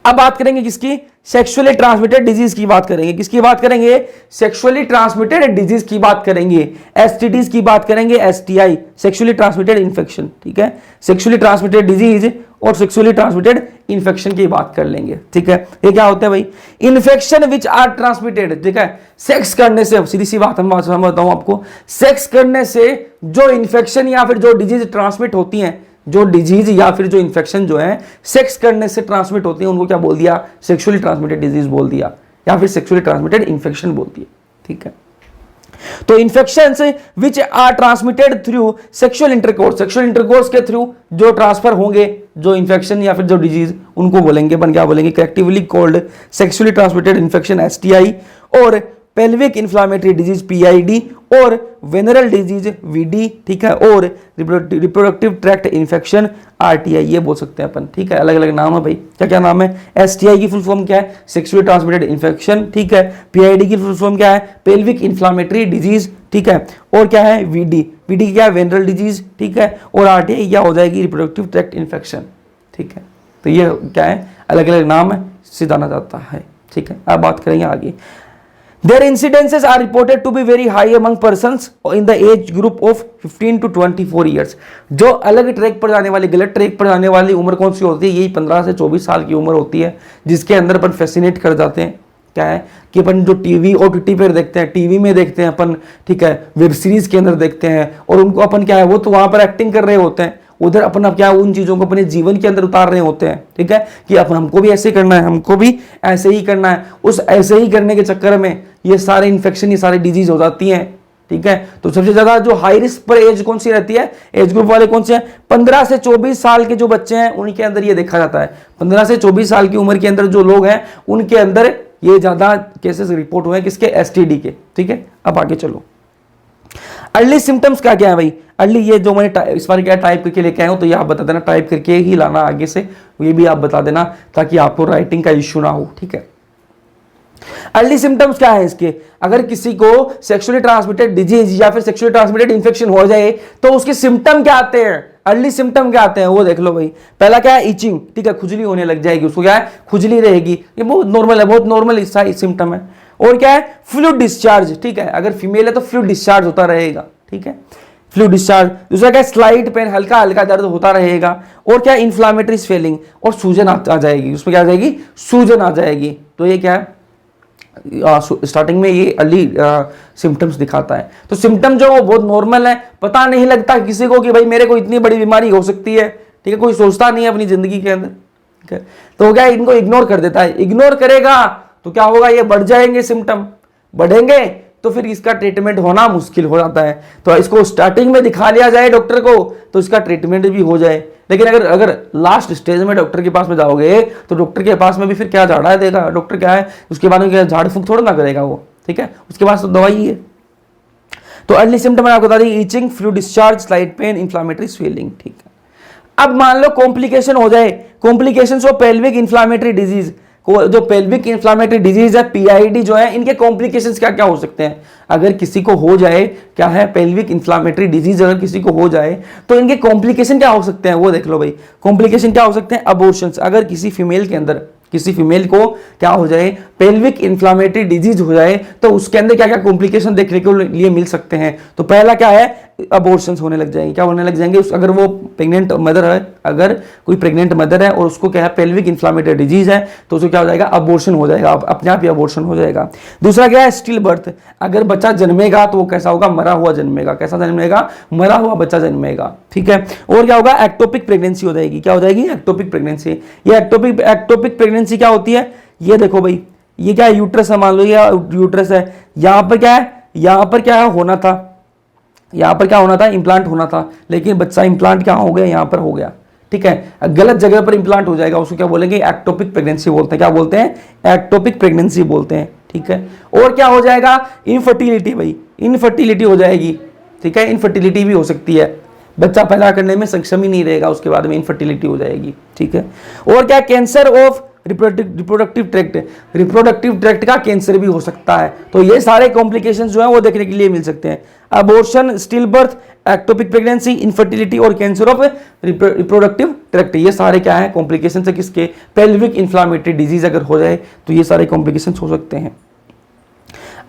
अब बात करेंगे किसकी, सेक्सुअली ट्रांसमिटेड डिजीज की बात करेंगे। किसकी बात करेंगे, सेक्सुअली ट्रांसमिटेड डिजीज की बात करेंगे, एसटीडीज की बात करेंगे, एसटीआई, सेक्सुअली ट्रांसमिटेड इन्फेक्शन, ठीक है, सेक्सुअली ट्रांसमिटेड डिजीज और सेक्सुअली ट्रांसमिटेड इन्फेक्शन की बात कर लेंगे, ठीक है। ये क्या होता है भाई, इन्फेक्शन विच आर ट्रांसमिटेड, ठीक है, सेक्स करने से, सीधी सी बात हम बताऊं आपको, सेक्स करने से जो इन्फेक्शन या फिर जो डिजीज ट्रांसमिट होती हैं, जो डिजीज या फिर जो इन्फेक्शन जो है सेक्स करने से ट्रांसमिट होती है उनको क्या बोल दिया, सेक्सुअली ट्रांसमिटेड डिजीज बोल दिया या फिर सेक्सुअली ट्रांसमिटेड इन्फेक्शन बोल दिया, ठीक है। तो infections which are transmitted through sexual intercourse के थ्रू जो ट्रांसफर होंगे, जो इन्फेक्शन या फिर जो डिजीज, उनको बोलेंगे अपन क्या बोलेंगे, collectively called sexually transmitted infection STI, और पेल्विक इन्फ्लामेटरी डिजीज PID, और वेनरल डिजीज VD, ठीक है, और रिप्रोडक्टिव ट्रैक्ट इन्फेक्शन RTI, ये बोल सकते हैं अपन, ठीक है। अलग अलग नाम है भाई, क्या क्या नाम है। STI की फुल फॉर्म क्या है, सेक्सुअली ट्रांसमिटेड इन्फेक्शन, ठीक है। PID की फुल फॉर्म क्या है, पेल्विक इन्फ्लामेटरी डिजीज, ठीक है। और क्या है VD क्या है, वेनरल डिजीज, ठीक है। और RTI क्या हो जाएगी, रिप्रोडक्टिव ट्रैक्ट इन्फेक्शन, ठीक है। तो ये क्या है, अलग अलग नाम है, इससे जाना जाता है, ठीक है। अब बात करेंगे आगे। Their incidences are reported to be very high among persons in the age group of 15 to 24 years. जो अलग ट्रैक पर जाने वाली, गलत ट्रैक पर जाने वाली उम्र कौन सी होती है, यही 15 से 24 साल की उम्र होती है, जिसके अंदर अपन फैसिनेट कर जाते हैं। क्या है कि अपन जो टीवी OTT पर देखते हैं, टीवी में देखते हैं अपन, ठीक है, वेब सीरीज के अंदर देखते हैं, और उनको अपन क्या है, वो तो वहां पर एक्टिंग कर रहे होते हैं, उधर अपन अब क्या उन चीजों को अपने जीवन के अंदर उतार रहे होते हैं, ठीक है, कि अब हमको भी ऐसे करना है, हमको भी ऐसे ही करना है। उस ऐसे ही करने के चक्कर में ये सारे इन्फेक्शन, ये सारी डिजीज हो जाती हैं, ठीक है। तो सबसे ज्यादा जो हाई रिस्क पर एज कौन सी रहती है, एज ग्रुप वाले कौन से हैं, 15 से 24 साल के जो बच्चे हैं उनके अंदर ये देखा जाता है। 15 से 24 साल की उम्र के अंदर जो लोग हैं उनके अंदर ये ज्यादा केसेस रिपोर्ट हुए हैं, किसके, STD के, ठीक है। अब आगे चलो, अर्ली सिम्टम्स क्या क्या है भाई। अर्ली ये जो मैंने इस बार क्या टाइप करके लेके आया हूं, तो ये आप बता देना, टाइप करके ही लाना आगे से, ये भी आप बता देना ताकि आपको राइटिंग का इश्यू ना हो, ठीक है। अर्ली सिम्टम्स क्या है इसके, अगर किसी को सेक्सुअली ट्रांसमिटेड डिजीज या फिर सेक्सुअली ट्रांसमिटेड इन्फेक्शन हो जाए तो उसके सिम्टम क्या आते हैं, अर्ली सिम्टम क्या आते हैं वो देख लो भाई। पहला क्या है, इचिंग, ठीक है, खुजली होने लग जाएगी, उसको क्या है, खुजली रहेगी, ये बहुत नॉर्मल है, बहुत नॉर्मल सिम्टम है। और क्या है, फ्लूइड डिस्चार्ज, ठीक है, अगर फीमेल है तो फ्लूइड डिस्चार्ज होता रहेगा, ठीक है, फ्लूइड डिस्चार्ज। दूसरा क्या है, स्लाइड पेन, हल्का हल्का दर्द होता रहेगा। और क्या, इन्फ्लामेटरी स्वेलिंग, और सूजन आ जाएगी, उसमें क्या आ जाएगी, सूजन आ जाएगी। तो ये क्या है, स्टार्टिंग में ये अर्ली सिम्टम्स दिखाता है। तो सिम्टम जो बहुत नॉर्मल है, पता नहीं लगता किसी को कि भाई मेरे को इतनी बड़ी बीमारी हो सकती है, ठीक है, कोई सोचता नहीं है अपनी जिंदगी के अंदर, ठीक है। तो क्या, इनको इग्नोर कर देता है, इग्नोर करेगा तो क्या होगा, ये बढ़ जाएंगे, सिम्टम बढ़ेंगे तो फिर इसका ट्रीटमेंट होना मुश्किल हो जाता है। तो इसको स्टार्टिंग में दिखा लिया जाए डॉक्टर को तो इसका ट्रीटमेंट भी हो जाए। लेकिन अगर लास्ट स्टेज में डॉक्टर के पास में जाओगे तो डॉक्टर के पास में भी फिर क्या झाड़ा देगा डॉक्टर, क्या है उसके बाद में क्या झाड़ फूंक थोड़ा ना करेगा वो, ठीक है, उसके पास तो दवाई है। तो अर्ली सिम्टम मैंने आपको बता दी, itching, fluid discharge, slight pain, inflammatory swelling, ठीक है। अब मान लो कॉम्प्लिकेशन हो जाए, complication of pelvic inflammatory disease, जो पेल्विक इन्फ्लामेटरी डिजीज है PID जो है, इनके कॉम्प्लिकेशंस क्या क्या हो सकते हैं। अगर किसी को हो जाए, क्या है, पेल्विक इन्फ्लामेटरी डिजीज अगर किसी को हो जाए तो इनके कॉम्प्लिकेशन क्या हो सकते हैं वो देख लो भाई। कॉम्प्लिकेशन क्या हो सकते हैं, अबॉर्शंस, अगर किसी फीमेल के अंदर, किसी फीमेल को क्या हो जाए, पेल्विक इन्फ्लामेटरी डिजीज हो जाए तो उसके अंदर क्या क्या कॉम्प्लिकेशन देखने को लिए मिल सकते हैं। तो पहला क्या है, अबॉर्शंस होने लग जाएंगे, क्या होने लग जाएंगे, अगर वो प्रेग्नेंट मदर है, अगर कोई प्रेग्नेंट मदर है और उसको क्या है, पेल्विक इन्फ्लामेटरी डिजीज है तो उसको क्या हो जाएगा, अबॉर्शन हो जाएगा, अपने आप ही अबॉर्शन हो जाएगा। दूसरा क्या है, स्टिल बर्थ, अगर बच्चा जन्मेगा तो वो कैसा होगा, मरा हुआ जन्मेगा, कैसा जन्मेगा, मरा हुआ बच्चा जन्मेगा, ठीक है। और क्या होगा, एक्टोपिक प्रेगनेंसी हो जाएगी, क्या हो जाएगी, एक्टोपिक प्रेगनेंसी। ये एक्टोपिक प्रेगनेंसी क्या होती है, ये देखो भाई, ये क्या है, यूट्रस है, मान लो ये यूट्रस है, यहां पर क्या है, यहां पर क्या है, होना था, यहां पर क्या होना था, इंप्लांट होना था, लेकिन बच्चा इंप्लांट क्या हो गया, यहां पर हो गया, ठीक है, गलत जगह पर इंप्लांट हो जाएगा, उसको क्या बोलेंगे, एक्टोपिक प्रेगनेंसी बोलते हैं, क्या बोलते हैं, एक्टोपिक प्रेगनेंसी बोलते हैं, ठीक है। और क्या हो जाएगा, इनफर्टिलिटी भाई, इनफर्टिलिटी हो जाएगी, ठीक है, इनफर्टिलिटी भी हो सकती है, बच्चा पैदा करने में सक्षम ही नहीं रहेगा, उसके बाद में इनफर्टिलिटी हो जाएगी, ठीक है। और क्या, कैंसर ऑफ रिप्रोडक्टिव ट्रैक्ट का कैंसर भी हो सकता है। तो ये सारे कॉम्प्लिकेशंस जो है वो देखने के लिए मिल सकते हैं, abortion, still birth, ectopic pregnancy, infertility और कैंसर ऑफ रिप्रोडक्टिव ट्रैक्ट, ये सारे क्या है, कॉम्प्लिकेशंस है किसके, पेल्विक इन्फ्लामेटरी डिजीज अगर हो जाए तो ये सारे कॉम्प्लिकेशंस हो सकते हैं।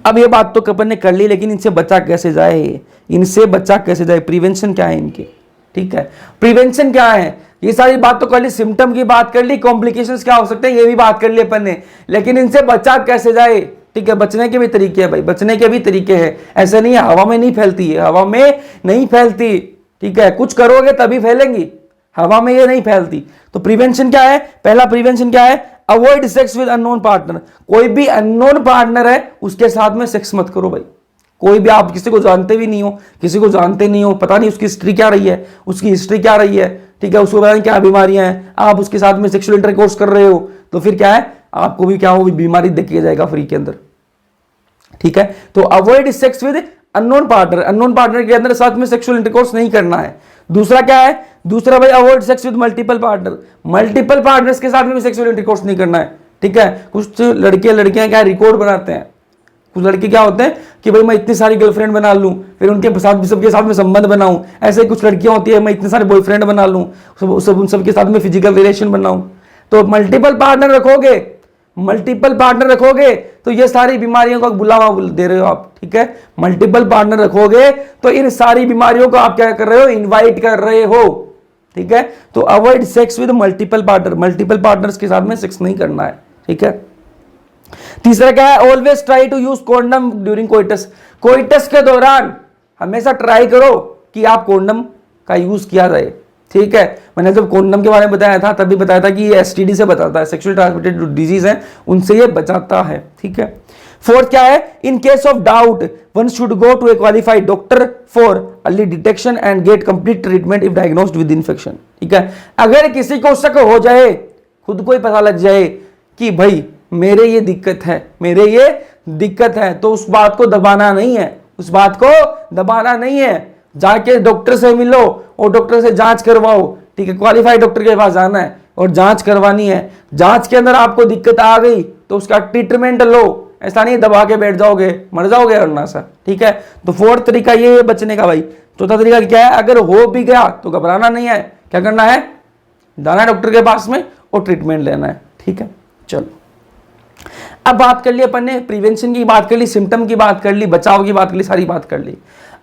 अब ये बात तो कपन ने कर ली, लेकिन इनसे बचा कैसे जाए, इनसे बचा कैसे जाए, प्रिवेंशन क्या है इनके, ठीक है, प्रिवेंशन क्या है, ये सारी बात तो कर ली, सिम्टम की बात कर ली, कॉम्प्लिकेशंस क्या हो सकते हैं ये भी बात कर ली अपन ने, लेकिन इनसे बचा कैसे जाए, ठीक है। बचने के भी तरीके हैं भाई, बचने के भी तरीके हैं, ऐसा नहीं है हवा में नहीं फैलती है, हवा में नहीं फैलती, ठीक है, कुछ करोगे तभी फैलेंगी, हवा में ये नहीं फैलती। तो प्रिवेंशन क्या है, पहला प्रिवेंशन क्या है, avoid sex with unknown partner. कोई भी अननोन पार्टनर है उसके साथ में सेक्स मत करो भाई। कोई भी, आप किसी को जानते भी नहीं हो, किसी को जानते नहीं हो, पता नहीं उसकी हिस्ट्री क्या रही है, उसकी हिस्ट्री क्या रही है, ठीक है, उसको पता नहीं क्या बीमारियां हैं, आप उसके साथ में सेक्सुअल इंटरकोर्स कर रहे हो, तो फिर क्या है, आपको भी क्या हो, बीमारी देखी जाएगा फ्री के अंदर, ठीक है। तो avoid sex with unknown partner, unknown partner के अंदर साथ में सेक्सुअल इंटरकोर्स नहीं करना है। दूसरा क्या है, दूसरा भाई avoid sex with multiple partner, multiple partners के साथ में भी सेक्सुअल इंटरकोर्स नहीं करना है, ठीक है। कुछ लड़के लड़कियां क्या रिकॉर्ड बनाते हैं, कुछ लड़के क्या होते हैं कि भाई मैं इतनी सारी गर्लफ्रेंड बना लूं, फिर उनके साथ भी सबके साथ में संबंध बनाऊं। ऐसे कुछ लड़कियां होती है, मैं इतने सारे बॉयफ्रेंड बना लूं, सब उन सबके साथ में फिजिकल रिलेशन बनाऊं। तो मल्टीपल पार्टनर रखोगे, मल्टीपल पार्टनर रखोगे तो ये सारी बीमारियों का बुलावा दे रहे हो आप, ठीक है। मल्टीपल पार्टनर रखोगे तो इन सारी बीमारियों को आप क्या कर रहे हो, इनवाइट कर रहे हो, ठीक है। तो avoid sex with multiple partner, multiple partners के साथ में सेक्स नहीं करना है, ठीक है। तीसरा क्या है, always try to use condom during coitus, coitus के दौरान हमेशा ट्राई करो कि आप कॉन्डम का यूज किया जाए, ठीक है। मैंने जब कॉन्डम के बारे में बताया था तभी बताया था कि ये एसटीडी से बचाता है, सेक्सुअल ट्रांसमिटेड डिजीज है उनसे ये बचाता है, ठीक है। फोर्थ क्या है, in case of doubt one should go to a qualified doctor for early detection and get complete treatment if diagnosed with infection, ठीक है। अगर किसी को शक हो जाए, खुद को ही पता लग जाए कि भाई मेरे ये दिक्कत है, मेरे ये दिक्कत है, तो उस बात को दबाना नहीं है, उस बात को दबाना नहीं है, जाके डॉक्टर से मिलो और डॉक्टर से जांच करवाओ, ठीक है। क्वालिफाइड डॉक्टर के पास जाना है और जांच करवानी है। जांच के अंदर आपको दिक्कत आ गई तो उसका ट्रीटमेंट लो, ऐसा नहीं दबा के बैठ जाओगे, मर जाओगे वरना सा, ठीक है। तो फोर्थ तरीका ये है बचने का भाई। चौथा तरीका क्या है, अगर हो भी गया तो घबराना नहीं है, क्या करना है, जाना है डॉक्टर के पास में और ट्रीटमेंट लेना है, ठीक है। चलो अब बात कर ली अपन ने, प्रिवेंशन की बात कर ली, सिम्टम की बात कर ली, बचाव की बात कर ली, सारी बात कर ली।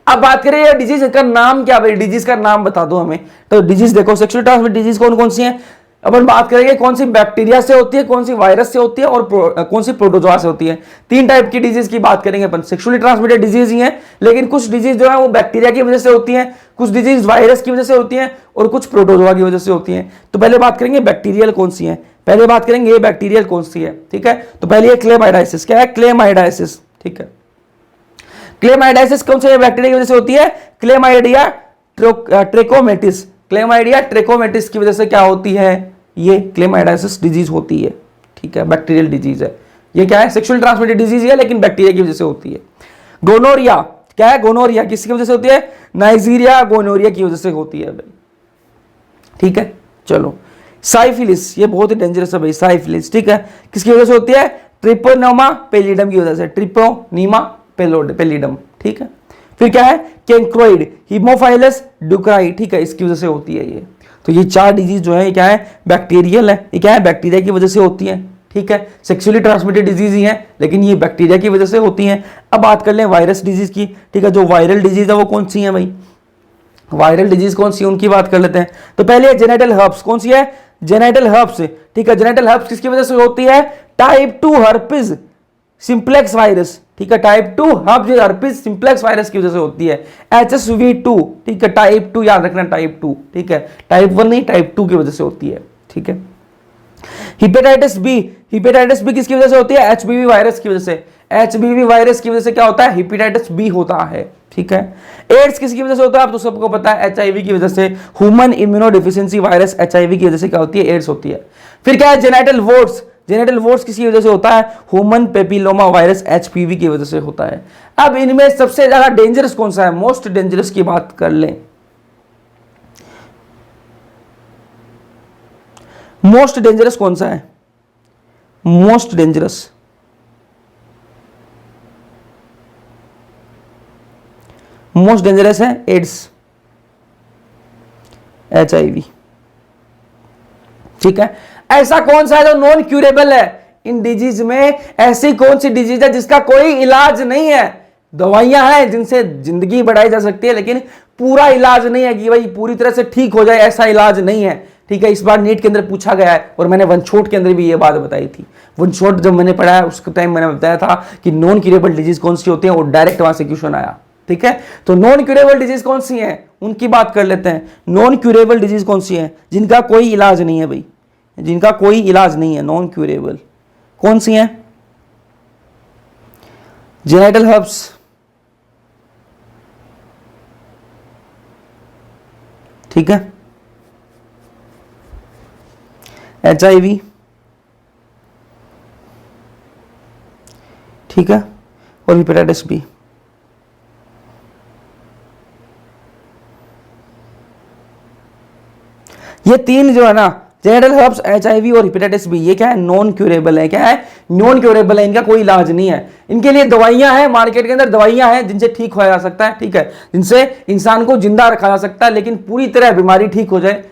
अब बात करें ये डिजीज का नाम क्या, भाई डिजीज का नाम बता दो हमें। तो डिजीज देखो, सेक्सुअल ट्रांसमिटेड डिजीज कौन कौन सी हैं, अपन बात करेंगे कौन सी बैक्टीरिया से होती है, कौन सी वायरस से होती है और कौन सी प्रोटोजोआ से होती है। तीन टाइप की डिजीज की बात करेंगे अपन, सेक्सुअली ट्रांसमिटेड डिजीज ही है, लेकिन कुछ डिजीज जो है वो बैक्टीरिया की वजह से होती है, कुछ डिजीज वायरस की वजह से होती है और कुछ प्रोटोजोआ की वजह से होती है। तो पहले बात करेंगे बैक्टीरियल कौन सी है, पहले बात करेंगे ये बैक्टीरियल कौन सी है, ठीक है। तो पहले ये क्लेमाइडाइसिस, क्या है, क्लेमाइडाइसिस, ठीक है। क्लेमाइडाइसिस कौन से बैक्टीरिया की वजह से होती है, क्लेमाइडिया ट्रेकोमेटिस, क्लेमाइडिया ट्रेकोमेटिस की वजह से क्या होती है, ये क्लेमाइडाइसिस डिजीज होती है, ठीक है, बैक्टीरियल डिजीज है। ये क्या है, सेक्सुअल ट्रांसमिटेड डिजीज है लेकिन बैक्टीरिया की वजह से होती है। गोनोरिया, क्या है, गोनोरिया किसकी वजह से होती है, नाइजीरिया गोनोरिया की वजह से होती है भाई, ठीक है। चलो साइफिलिस, ये बहुत ही डेंजरस है भाई, साइफिलिस, ठीक है, किसकी वजह से होती है, ट्रिपोनोमा पेलिडम की वजह से, ट्रिपोनीमा पेलिडम, ठीक है। फिर क्या है, कैंक्रोइड, हीमोफाइलस डुक्राई, ठीक है, इसकी वजह से होती है ये। तो ये चार डिजीज जो है ये क्या है, बैक्टीरियल है, ये क्या है, बैक्टीरिया की वजह से होती है, ठीक है। सेक्सुअली ट्रांसमिटेड डिजीज ही है लेकिन ये बैक्टीरिया की वजह से होती है। अब बात कर लें वायरस डिजीज की, ठीक है, जो वायरल डिजीज है वो कौन सी है भाई, वायरल डिजीज कौन सी है उनकी बात कर लेते हैं। तो पहले जेनेटल हर्प्स, कौन सी है, जेनेटल हर्प्स, ठीक है। जेनेटल हर्प्स किसकी वजह से होती है, टाइप 2 हर्पिस सिंप्लेक्स वायरस, ठीक है, टाइप 2 हर्पिस सिंप्लेक्स वायरस की वजह से होती है, HSV2, ठीक है, टाइप 2 याद रखना, टाइप 2, ठीक है, टाइप 1 नहीं, टाइप 2 की वजह से होती है, ठीक है। हिपेटाइटिस बी, हिपेटाइटिस बी किसकी वजह से होती है, HBV वायरस की वजह से, HBV वायरस की वजह से क्या होता है, हिपेटाइटिस बी होता है, ठीक है। एड्स किसकी वजह से होता है, आप तो सबको पता है, HIV की वजह से, ह्यूमन इम्यूनोडिफिशियंसी वायरस HIV की वजह से क्या होती है, एड्स होती है। फिर क्या है, जेनिटल वॉर्ड्स, जेनिटल वॉर्ड्स किसकी वजह से होता है, ह्यूमन पेपिलोमा वायरस HPV की वजह से होता है। अब इनमें सबसे ज्यादा डेंजरस कौन सा है, मोस्ट डेंजरस की बात कर लें, मोस्ट डेंजरस कौन सा है, मोस्ट डेंजरस, मोस्ट डेंजरस है एड्स, HIV, ठीक है। ऐसा कौन सा है जो नॉन क्यूरेबल है, इन डिजीज में ऐसी कौन सी डिजीज है जिसका कोई इलाज नहीं है, दवाइयां हैं जिनसे जिंदगी बढ़ाई जा सकती है लेकिन पूरा इलाज नहीं है कि भाई पूरी तरह से ठीक हो जाए, ऐसा इलाज नहीं है, ठीक है। इस बार नीट के अंदर पूछा गया है और मैंने वन शॉट के अंदर भी ये बात बताई थी, वन शॉट जब मैंने पढ़ा है उस टाइम मैंने बताया था कि नॉन क्यूरेबल डिजीज कौन सी होती है और डायरेक्ट वहां से क्वेश्चन आया, ठीक है। तो नॉन क्यूरेबल डिजीज कौन सी है, उनकी बात कर लेते हैं। नॉन क्यूरेबल डिजीज कौन सी है, जिनका कोई इलाज नहीं है भाई, जिनका कोई इलाज नहीं है, नॉन क्यूरेबल कौन सी है? जेनाइटल हर्ब्स, ठीक है, HIV, ठीक है, और हेपेटाइटिस बी। ये तीन जो है ना, जेनेटल हर्ब्स, HIV और हेपेटाइटिस बी, ये क्या है? नॉन क्यूरेबल है। क्या है? नॉन क्यूरेबल है, इनका कोई इलाज नहीं है। इनके लिए दवाइयां हैं, मार्केट के अंदर दवाइयां हैं जिनसे ठीक होया जा सकता है, ठीक है, जिनसे इंसान को जिंदा रखा जा सकता है, लेकिन पूरी तरह बीमारी ठीक हो जाए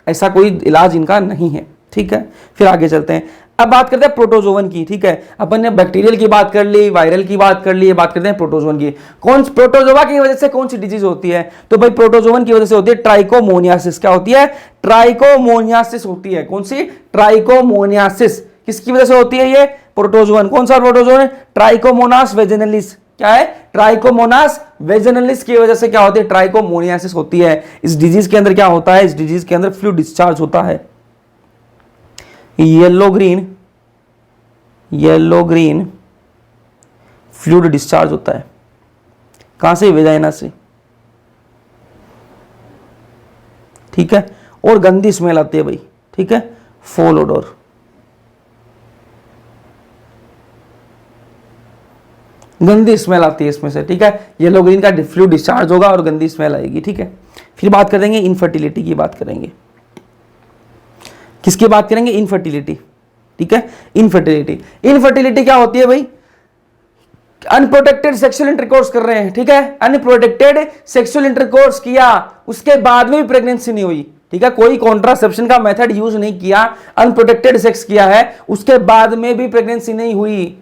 ऐसा कोई इलाज इनका नहीं है, ठीक है। फिर आगे चलते हैं, अब बात करते हैं प्रोटोजोवन की, ठीक है। अपन ने बैक्टीरियल की बात कर ली, वायरल की बात कर ली, बात करते हैं प्रोटोजोवन की। कौन प्रोटोजोवा की वजह से कौन सी डिजीज होती है? तो भाई प्रोटोजोवन की वजह से होती है ट्राइकोमोनियासिस। क्या होती है? ट्राइकोमोनियासिस होती है। कौन सी? ट्राइकोमोनियासिस। किसकी वजह से होती है ये? प्रोटोजोवन। कौन सा प्रोटोजोवन है? ट्राइकोमोनास वेजिनलिस। क्या है? ट्राइकोमोनास वेजिनलिस की वजह से क्या होती है? ट्राइकोमोनियासिस होती है। इस डिजीज के अंदर क्या होता है? इस डिजीज के अंदर फ्लूइड डिस्चार्ज होता है, येलो ग्रीन फ्लूइड डिस्चार्ज होता है। कहां से? वेजाइना से, ठीक है। और गंदी स्मेल आती है भाई, ठीक है, फॉल ओडोर। गंदी स्मेल आती है इसमें से, ठीक है। येलो ग्रीन का फ्लूइड डिस्चार्ज होगा और गंदी स्मेल आएगी, ठीक है। फिर बात करेंगे इनफर्टिलिटी की, बात करेंगे किसकी बात करेंगे? इनफर्टिलिटी, ठीक है। इनफर्टिलिटी क्या होती है भाई? अनप्रोटेक्टेड सेक्सुअल इंटरकोर्स कर रहे हैं, ठीक है, अनप्रोटेक्टेड सेक्सुअल इंटरकोर्स किया, उसके बाद में भी प्रेगनेंसी नहीं हुई, ठीक है, कोई कॉन्ट्रासेप्शन का मेथड यूज नहीं किया, अनप्रोटेक्टेड सेक्स किया है, उसके बाद में भी प्रेगनेंसी नहीं हुई,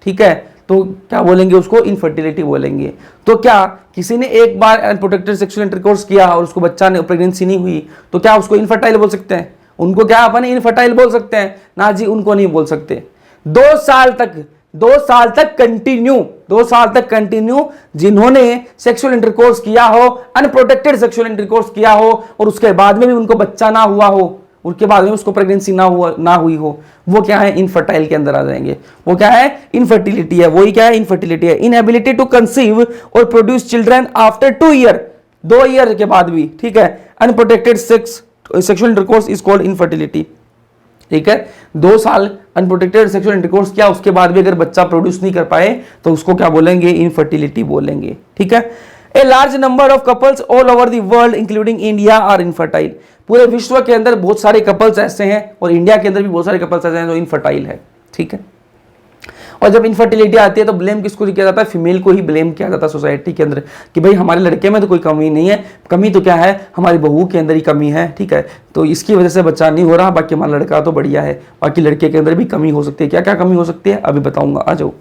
ठीक है, तो क्या बोलेंगे? उसको इनफर्टिलिटी बोलेंगे। तो क्या किसी ने एक बार अनप्रोटेक्टेड सेक्सुअल इंटरकोर्स किया और उसको बच्चा ने प्रेगनेंसी नहीं हुई, तो क्या उसको इनफर्टाइल बोल सकते हैं? उनको क्या अपन इनफर्टाइल बोल सकते हैं? ना जी, उनको नहीं बोल सकते। 2 साल तक कंटिन्यू जिन्होंने सेक्सुअल इंटरकोर्स किया हो, अनप्रोटेक्टेड सेक्सुअल इंटरकोर्स किया हो, और उसके बाद में भी उनको बच्चा ना हुआ हो, उसके बाद में उसको प्रेगनेंसी ना हुई हो, वो क्या है? इनफर्टाइल के अंदर आ जाएंगे। वो क्या है? इनफर्टिलिटी है। वही क्या है? इनफर्टिलिटी है। इनएबिलिटी टू कंसीव और produce children after 2 year, 2 year के बाद भी, ठीक है। Unprotected sexual intercourse is called infertility, ठीक है। 2 साल अनप्रोटेक्टेड सेक्सुअल इंटरकोर्स किया, उसके बाद भी अगर बच्चा प्रोड्यूस नहीं कर पाए तो उसको क्या बोलेंगे? इनफर्टिलिटी बोलेंगे, ठीक है। A large number of couples all over the world including India are infertile. पूरे विश्व के अंदर बहुत सारे कपल्स ऐसे हैं, और इंडिया के अंदर भी बहुत सारे कपल्स ऐसे हैं जो इनफर्टाइल है, ठीक है। और जब इनफर्टिलिटी आती है तो ब्लेम किसको किया जाता है? फीमेल को ही ब्लेम किया जाता है सोसाइटी के अंदर, कि भाई हमारे लड़के में तो कोई कमी नहीं है, कमी तो क्या है? हमारी बहू के अंदर ही कमी है, ठीक है, तो इसकी वजह से बच्चा नहीं हो रहा, बाकी हमारा लड़का तो बढ़िया है, बाकी लड़के के अंदर भी कमी हो सकती है। क्या क्या कमी हो सकती है अभी बताऊंगा, आ जाओ।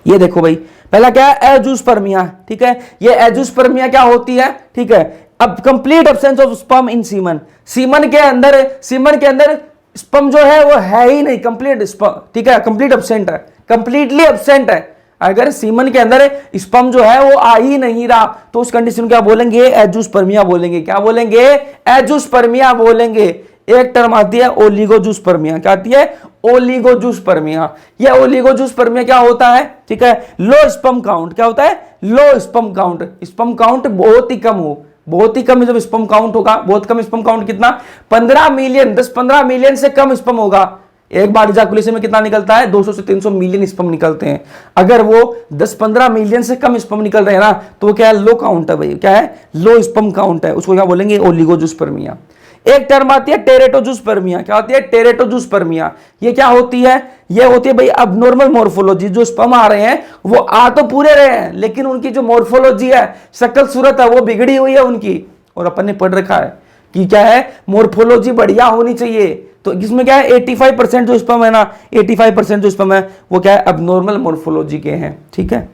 ये देखो भाई, पहला क्या है? एजूस्पर्मिया, ठीक है। ये एजूस्पर्मिया क्या होती है? ठीक है, अब complete absence of sperm in semen. Semen के अंदर स्पर्म जो है वो है ही नहीं, कंप्लीट स्पर्म, ठीक है, कंप्लीट एब्सेंट है, कंप्लीटली एब्सेंट है। अगर सीमन के अंदर स्पर्म जो है वो आ ही नहीं रहा, तो उस कंडीशन क्या बोलेंगे? एजूस्पर्मिया बोलेंगे। क्या बोलेंगे? एजूस्पर्मिया बोलेंगे। एक टर्म आती है ओलिगोजूस्पर्मिया। क्या आती है? ओलिगोजूस्पर्मिया। ये ओलिगोजूस्पर्मिया क्या होता है? ठीक है, लो स्पर्म काउंट। क्या होता है? Low sperm count. Sperm count बहुत ही कम हो, बहुत ही कम जब स्पर्म काउंट होगा, बहुत कम स्पर्म काउंट कितना? 15 मिलियन, 10-15 मिलियन से कम स्पर्म होगा। एक बार इजाकुलेशन में कितना निकलता है? 200 से 300 मिलियन स्पर्म निकलते हैं। अगर वो 10-15 मिलियन से कम स्पर्म निकल रहे हैं ना, तो क्या है? लो काउंट है भाई। क्या है? लो स्पर्म काउंट है। उसको क्या बोलेंगे? ओलिगोजूस्पर्मिया। एक टर्म आती है टेरेटोजूस्पर्मिया। क्या होती है? टेरेटोजूस्पर्मिया। ये क्या होती है? ये होती है भाई अबनॉर्मल मोर्फोलॉजी। जो स्पर्म आ रहे हैं वो आ तो पूरे रहे हैं, लेकिन उनकी जो मोर्फोलॉजी है, शक्ल सूरत है, वो बिगड़ी हुई है उनकी। और अपन ने पढ़ रखा है कि क्या है? मोर्फोलॉजी बढ़िया होनी चाहिए। तो इसमें क्या है? 85% जो स्पर्म है ना, 85% जो स्पर्म है वो क्या है? अबनॉर्मल मोर्फोलॉजी के हैं। ठीक है,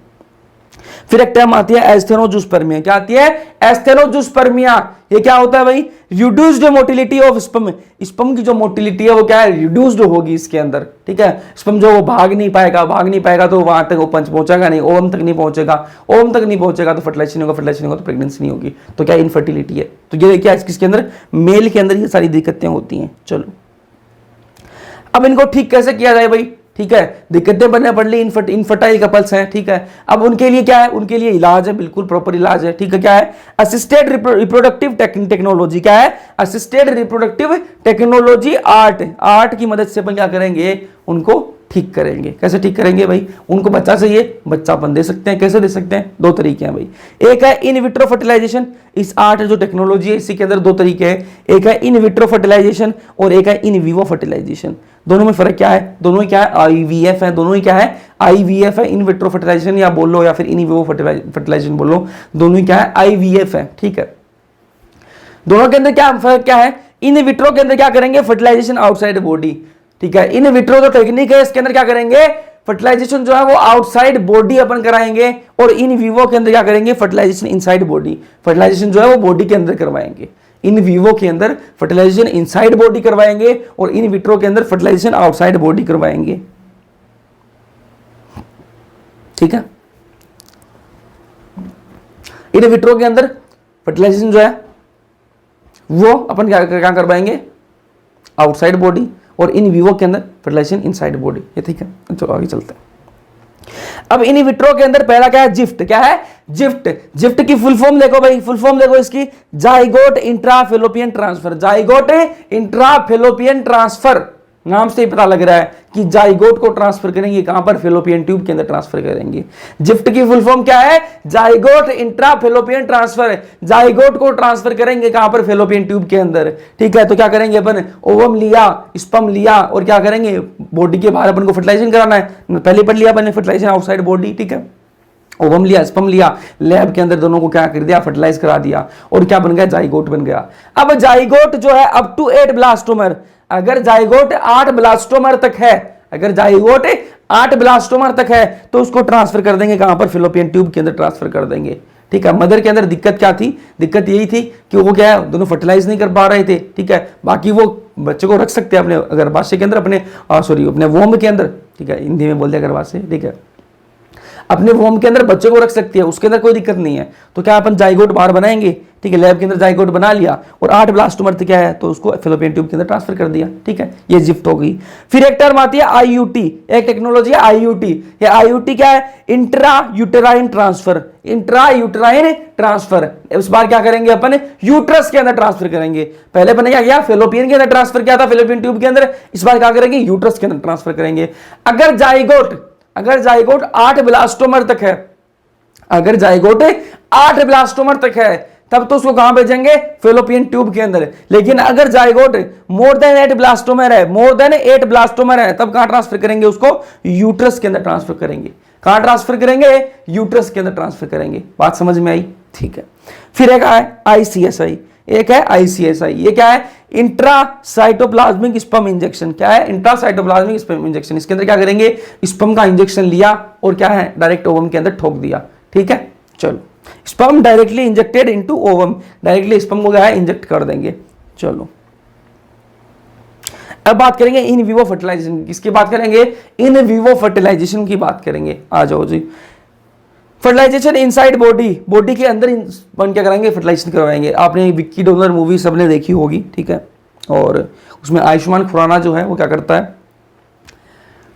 फिर एक टर्म आती है एस्थेनोजूस्पर्मिया। क्या आती है? एस्थेनोजूस्पर्मिया। ये क्या होता है भाई? Reduced motility of sperm. Sperm की जो मोटिलिटी है वो क्या है? रिड्यूस्ड होगी इसके अंदर, ठीक है। स्पर्म जो वो भाग नहीं पाएगा तो वहां तक वो पंच पहुंचेगा नहीं, ओवम तक नहीं पहुंचेगा, ओवम तक नहीं पहुंचेगा तो फर्टिलाइजेशन होगा, फर्टिलाइजेशन होगा तो प्रेगनेंसी नहीं होगी, तो क्या इनफर्टिलिटी है। तो ये क्या किसके अंदर? मेल के अंदर ये सारी दिक्कतें होती हैं। चलो अब इनको ठीक कैसे किया जाए भाई? ठीक है, दिक्कतें बनने पड़ ली, इनफर्टाइल कपल्स हैं, ठीक है। अब उनके लिए क्या है? उनके लिए इलाज है, बिल्कुल प्रॉपर इलाज है, ठीक है। क्या है? Assisted reproductive technology. क्या है? Assisted reproductive technology. आर्ट की मदद से अपन क्या करेंगे? उनको ठीक करेंगे। कैसे ठीक करेंगे भाई? उनको बच्चा चाहिए, बच्चा अपन दे सकते हैं। कैसे दे सकते हैं? दो तरीके हैं भाई। एक है इन विट्रो फर्टिलाइजेशन। इस आर्ट जो टेक्नोलॉजी है इसी के अंदर दो तरीके हैं, एक है इन विट्रो फर्टिलाइजेशन और एक है इन विवो फर्टिलाइजेशन। दोनों में फर्क क्या है? दोनों ही क्या है? आईवीएफ है। दोनों ही क्या है? आईवीएफ है। इन विट्रो फर्टिलाइजेशन या बोल लो या फिर इन विवो फर्टिलाइजेशन बोल लो, दोनों ही क्या है? आईवीएफ है, ठीक है। दोनों के अंदर क्या फर्क क्या है? इन विट्रो के अंदर क्या करेंगे? फर्टिलाइजेशन आउटसाइड बॉडी, ठीक है। इन विट्रो जो टेक्निक है इसके अंदर क्या करेंगे? फर्टिलाइजेशन जो है वो आउटसाइड बॉडी अपन कराएंगे, और इन विवो के अंदर क्या करेंगे? Fertilisation inside body. फर्टिलाइजेशन जो है वो बॉडी के अंदर करवाएंगे। इन विवो के अंदर फर्टिलाइजेशन इनसाइड बॉडी करवाएंगे और इन विट्रो के अंदर फर्टिलाइजेशन आउटसाइड बॉडी करवाएंगे, ठीक है। इन विट्रो के अंदर फर्टिलाइजेशन जो है वो अपन क्या करवाएंगे? आउटसाइड बॉडी, और इन विवो के अंदर फर्टिलाइजेशन इनसाइड बॉडी, ये ठीक है। चलो आगे चलते हैं। अब इन विट्रो के अंदर पहला क्या है? जिफ्ट। क्या है? जिफ्ट। जिफ्ट की फुल फॉर्म देखो भाई, फुल फॉर्म देखो इसकी, zygote intrafallopian transfer. Zygote intrafallopian transfer, नाम से ही पता लग रहा है कि जाइगोट को ट्रांसफर करेंगे कहां पर? फेलोपियन ट्यूब के अंदर ट्रांसफर करेंगे। जिफ्ट की फुल फॉर्म क्या है? Zygote intrafallopian transfer. जाइगोट को ट्रांसफर करेंगे कहां पर? फेलोपियन ट्यूब के अंदर, ठीक है। तो क्या करेंगे अपन? ओवम लिया, स्पर्म लिया, और क्या करेंगे? बॉडी के बाहर अपन को फर्टिलाइजेशन कराना है। पहले पढ़ लिया अपन ने, फर्टिलाइजेशन आउटसाइड बॉडी, ठीक है। ओवम लिया, स्पर्म लिया, लैब के अंदर दोनों को क्या कर दिया? फर्टिलाइज करा दिया, और क्या बन गया? जाइगोट बन गया। अब जाइगोट जो है अप टू 8 ब्लास्टोमर, अगर जाइगोट 8 ब्लास्टोमर तक है, अगर जाइगोट 8 ब्लास्टोमर तक है तो उसको ट्रांसफर कर देंगे कहां पर? फेलोपियन ट्यूब के अंदर ट्रांसफर कर देंगे, ठीक है। मदर के अंदर दिक्कत क्या थी? दिक्कत यही थी कि वो क्या है? दोनों फर्टिलाइज नहीं कर पा रहे थे, ठीक है। बाकी वो बच्चे को रख सकते हैं अपने गर्भाशय के अंदर, अपने अपने वोम के अंदर, ठीक है। हिंदी में बोल दिया गर्भाशय, ठीक है। अपने वोम के अंदर बच्चे को रख सकती है, उसके अंदर कोई दिक्कत नहीं है। तो क्या अपन जाइगोट बाहर बनाएंगे, ठीक है। लैब के अंदर जाइगोट बना लिया, और 8 ब्लास्टोमर क्या है? तो उसको फेलोपियन ट्यूब के अंदर ट्रांसफर कर दिया, ठीक है। ये जिफ्ट हो गई। फिर एक टर्म आती है आईयूटी, एक टेक्नोलॉजी है आईयूटी। ये आईयूटी क्या है? Intra uterine transfer. Intra uterine transfer, इस बार क्या करेंगे अपन? यूट्रस के अंदर ट्रांसफर करेंगे। पहले अपन ने क्या किया? फेलोपियन के अंदर ट्रांसफर किया था, फेलोपियन ट्यूब के अंदर। इस बार क्या करेंगे? यूट्रस के अंदर ट्रांसफर करेंगे। अगर जाइगोट 8 ब्लास्टोमर तक है, अगर जाइगोट 8 ब्लास्टोमर तक है तब तो उसको कहां भेजेंगे? फेलोपियन ट्यूब के अंदर। लेकिन अगर जाइगोट मोर देन 8 ब्लास्टोमर है, मोर देन 8 ब्लास्टोमर है, तब कहां ट्रांसफर करेंगे? उसको यूट्रस के अंदर ट्रांसफर करेंगे। कहां ट्रांसफर करेंगे? यूट्रस के अंदर ट्रांसफर करेंगे। बात समझ में आई? ठीक है। फिर एक है आईसीएसआई, एक है आईसीएसआई। ये क्या है? Intracytoplasmic sperm injection. क्या है? Intracytoplasmic sperm injection. इसके अंदर क्या करेंगे? स्पर्म का इंजेक्शन लिया और क्या है? डायरेक्ट ओवम के अंदर ठोक दिया, ठीक है। चलो, sperm directly injected into ovum, directly sperm को क्या है? इंजेक्ट कर देंगे। चलो अब बात करेंगे इन विवो फर्टिलाइजेशन। किसकी बात करेंगे? इन विवो फर्टिलाइजेशन की बात करेंगे। आ जाओ जी। फर्टिलाइजेशन इनसाइड बॉडी, बॉडी के अंदर अपन क्या कराएंगे? फर्टिलाइजेशन करवाएंगे। आपने विक्की डोनर मूवी सबने देखी होगी, ठीक है। और उसमें आयुष्मान खुराना जो है वो क्या करता है?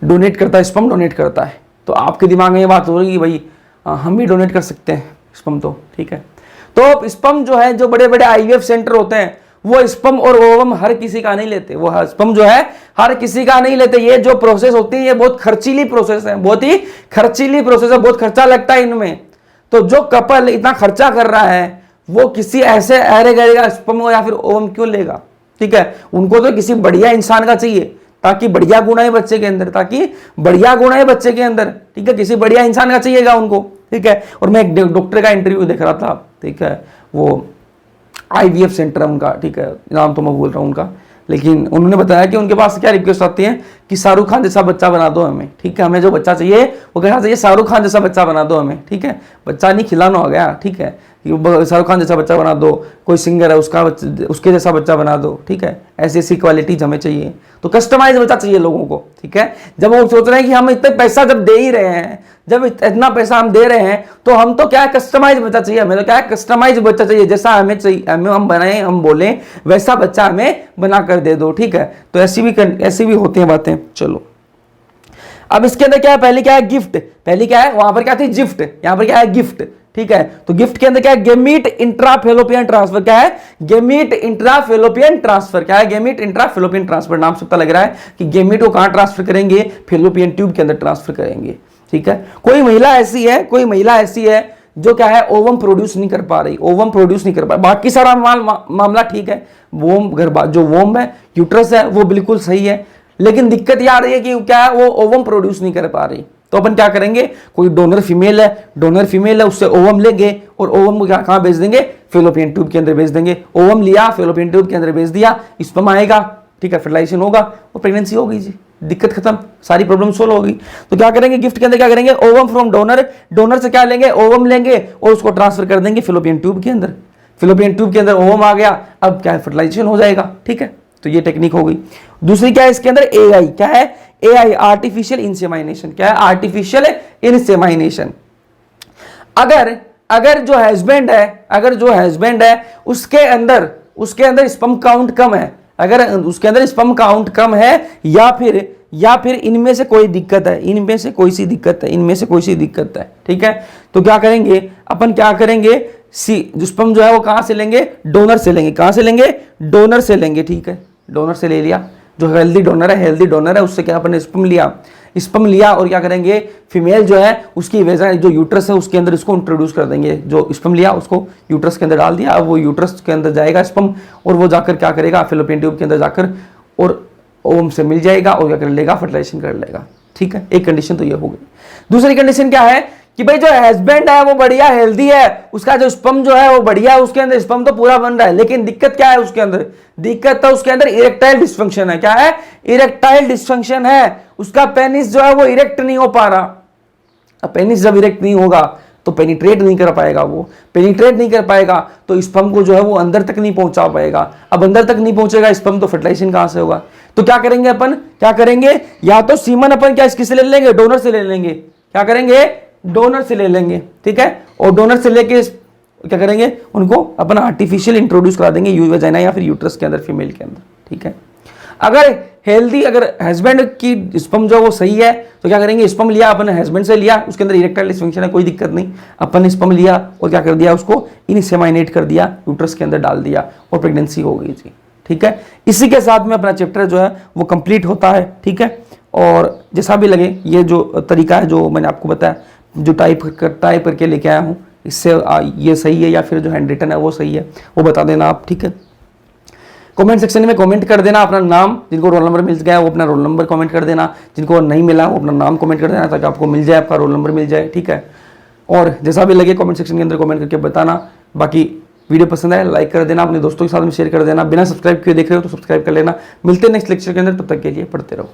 डोनेट करता है, स्पर्म डोनेट करता है। तो आपके दिमाग में ये बात हो रही है भाई हम भी डोनेट कर सकते हैं स्पर्म, तो ठीक है। तो स्पर्म जो है, जो बड़े बड़े आईवीएफ सेंटर होते हैं, वो स्पर्म और ओवम हर किसी का नहीं लेते। वो स्पर्म जो है हर किसी का नहीं लेते। ये जो प्रोसेस होती है ये बहुत खर्चीली प्रोसेस है, बहुत ही खर्चीली प्रोसेस है, बहुत खर्चा लगता है इनमें। तो जो कपल इतना खर्चा कर रहा है वो किसी ऐसे अरे गहरे का स्पर्म या फिर ओवम क्यों लेगा? ठीक है, उनको तो किसी बढ़िया इंसान का चाहिए ताकि बढ़िया गुण आए बच्चे के अंदर, ताकि बढ़िया गुण आए बच्चे के अंदर। ठीक है, किसी बढ़िया इंसान का चाहिएगा उनको। ठीक है, और मैं एक डॉक्टर का इंटरव्यू देख रहा था, ठीक है, वो आईवीएफ सेंटर है उनका, ठीक है, नाम तो मैं बोल रहा हूँ उनका, लेकिन उन्होंने बताया कि उनके पास क्या रिक्वेस्ट आती है कि शाहरुख खान जैसा बच्चा बना दो हमें, ठीक है, हमें जो बच्चा चाहिए वो कहना चाहिए शाहरुख खान जैसा बच्चा बना दो हमें, ठीक है, बच्चा नहीं खिलाना हो गया, ठीक है, शाहरुख खान जैसा बच्चा बना दो, कोई सिंगर है उसका उसके जैसा बच्चा बना दो, ठीक है, ऐसी ऐसी क्वालिटीज हमें चाहिए, तो कस्टमाइज बच्चा चाहिए लोगों को, ठीक है। जब वो सोच रहे हैं कि हम इतने पैसा जब दे ही रहे हैं, जब इतना पैसा हम दे रहे हैं, तो हम तो क्या है, कस्टमाइज बच्चा चाहिए हमें, तो क्या है, कस्टमाइज बच्चा चाहिए, जैसा हमें चाहिए, हमें हम बनाए, हम बोले वैसा बच्चा हमें बना कर दे दो, ठीक है। तो ऐसी भी होती हैं बातें। चलो अब इसके अंदर क्या है, पहले क्या है गिफ्ट, पहले क्या है, वहां पर क्या थी गिफ्ट, यहां पर क्या है गिफ्ट, ठीक है। तो गिफ्ट के अंदर क्या है, गेमीट इंट्राफेलोपियन ट्रांसफर, क्या है, गेमीट इंट्राफेलोपियन ट्रांसफर, क्या है, गेमीट इंट्राफेलोपियन ट्रांसफर। नाम से पता लग रहा है कि गेमीट को कहां ट्रांसफर करेंगे, फेलोपियन ट्यूब के अंदर ट्रांसफर करेंगे, ठीक है। कोई महिला ऐसी है जो क्या है, ओवम प्रोड्यूस नहीं कर पा रही, ओवम प्रोड्यूस नहीं कर पा रही, बाकी सारा मामला ठीक है, जो वोम है, यूट्रस है, वो बिल्कुल सही है, लेकिन दिक्कत यह आ रही है कि क्या है, वो ओवम प्रोड्यूस नहीं कर पा रही। तो अपन क्या करेंगे, कोई डोनर फीमेल है, उससे ओवम लेंगे और ओवम को कहां भेज देंगे, फेलोपियन ट्यूब के अंदर भेज देंगे। ओवम लिया, फेलोपियन ट्यूब के अंदर भेज दिया, स्पर्म आएगा, ठीक है, फर्टिलाइजेशन होगा और प्रेगनेंसी होगी जी, दिक्कत खत्म, सारी प्रॉब्लम सोल्व होगी। तो क्या करेंगे, गिफ्ट के अंदर क्या करेंगे, ओवम फ्रॉम डोनर से क्या लेंगे, ओवम लेंगे और उसको ट्रांसफर कर देंगे फेलोपियन ट्यूब के अंदर। फेलोपियन ट्यूब के अंदर ओवम आ गया, अब क्या है, फर्टिलाइजेशन हो जाएगा, ठीक है। तो ये टेक्निक हो गई। दूसरी क्या है इसके अंदर, एआई, क्या है, एआई, आर्टिफिशियल इंसेमाइनेशन, क्या है, आर्टिफिशियल इंसेमाइनेशन। अगर जो हस्बैंड है उसके अंदर स्पर्म काउंट कम है, अगर उसके अंदर स्पर्म काउंट कम है, या फिर इनमें से कोई दिक्कत है, इनमें से कोई सी दिक्कत है, ठीक है। तो क्या करेंगे अपन, क्या करेंगे, जो स्पर्म जो है वो कहां से लेंगे, डोनर से लेंगे, कहां से लेंगे, डोनर से लेंगे, ठीक है, डोनर से ले लिया, जो हेल्दी डोनर है उससे क्या अपन स्पर्म लिया और क्या करेंगे, फीमेल जो है उसकी वजह जो यूट्रस है उसके अंदर इसको इंट्रोड्यूस कर देंगे, जो स्पर्म लिया उसको यूट्रस के अंदर डाल दिया, अब वो यूट्रस के अंदर जाएगा स्पर्म और वो जाकर क्या करेगा, फेलोपियन ट्यूब के अंदर जाकर और ओवम से मिल जाएगा और क्या कर लेगा, फर्टिलाइजेशन कर लेगा, ठीक है। एक कंडीशन तो ये हो गई। दूसरी कंडीशन क्या है कि भाई जो हस्बैंड है वो बढ़िया हेल्दी है, उसका जो स्पर्म जो है वो बढ़िया है, उसके अंदर स्पर्म तो पूरा बन रहा है, लेकिन दिक्कत क्या है उसके अंदर, दिक्कत तो उसके अंदर इरेक्टाइल डिस्फंक्शन है, क्या है, इरेक्टाइल डिस्फंक्शन है, उसका पेनिस जो है वो इरेक्ट नहीं हो पा रहा। अब पेनिस जब इरेक्ट नहीं होगा तो पेनिट्रेट नहीं कर पाएगा, वो पेनिट्रेट नहीं कर पाएगा तो स्पर्म को जो है वो अंदर तक नहीं पहुंचा पाएगा। अब अंदर तक नहीं पहुंचेगा स्पर्म तो फर्टिलाइजेशन कहां से होगा। तो क्या करेंगे अपन, क्या करेंगे, या तो सीमन अपन क्या किससे ले लेंगे, डोनर से ले लेंगे, क्या करेंगे, डोनर से ले लेंगे, ठीक है। और डोनर से लेके क्या करेंगे, उनको अपन आर्टिफिशियल इंट्रोड्यूस करा देंगे वजाइना या फिर यूट्रस के अंदर, फीमेल के अंदर, ठीक है। अगर हस्बैंड की स्पर्म जो वो सही है तो क्या करेंगे, स्पर्म लिया अपन, हस्बैंड से लिया, उसके अंदर इरेक्टाइल डिस्फंक्शन है, कोई दिक्कत नहीं, अपन स्पर्म लिया और क्या कर दिया, उसको इनसेमाइनेट कर दिया, यूट्रस के अंदर डाल दिया और प्रेगनेंसी हो गई जी, ठीक है। इसी के साथ में अपना चैप्टर जो है वो कंप्लीट होता है, ठीक है। और जैसा भी लगे ये जो तरीका है जो मैंने आपको बताया, जो टाइप करके लेके आया हूँ, इससे ये सही है या फिर जो हैंड रिटन है वो सही है, वो बता देना आप, ठीक है। कमेंट सेक्शन में कमेंट कर देना अपना नाम, जिनको रोल नंबर मिल गया वो अपना रोल नंबर कमेंट कर देना, जिनको नहीं मिला वो अपना नाम कमेंट कर देना, ताकि आपको मिल जाए, आपका रोल नंबर मिल जाए, ठीक है। और जैसा भी लगे कमेंट सेक्शन के अंदर कमेंट करके बताना। बाकी वीडियो पसंद आए लाइक कर देना, अपने दोस्तों के साथ में शेयर कर देना, बिना सब्सक्राइब किए देख रहे हो तो सब्सक्राइब कर लेना। मिलते हैं नेक्स्ट लेक्चर के अंदर, तब तक के लिए पढ़ते रहो।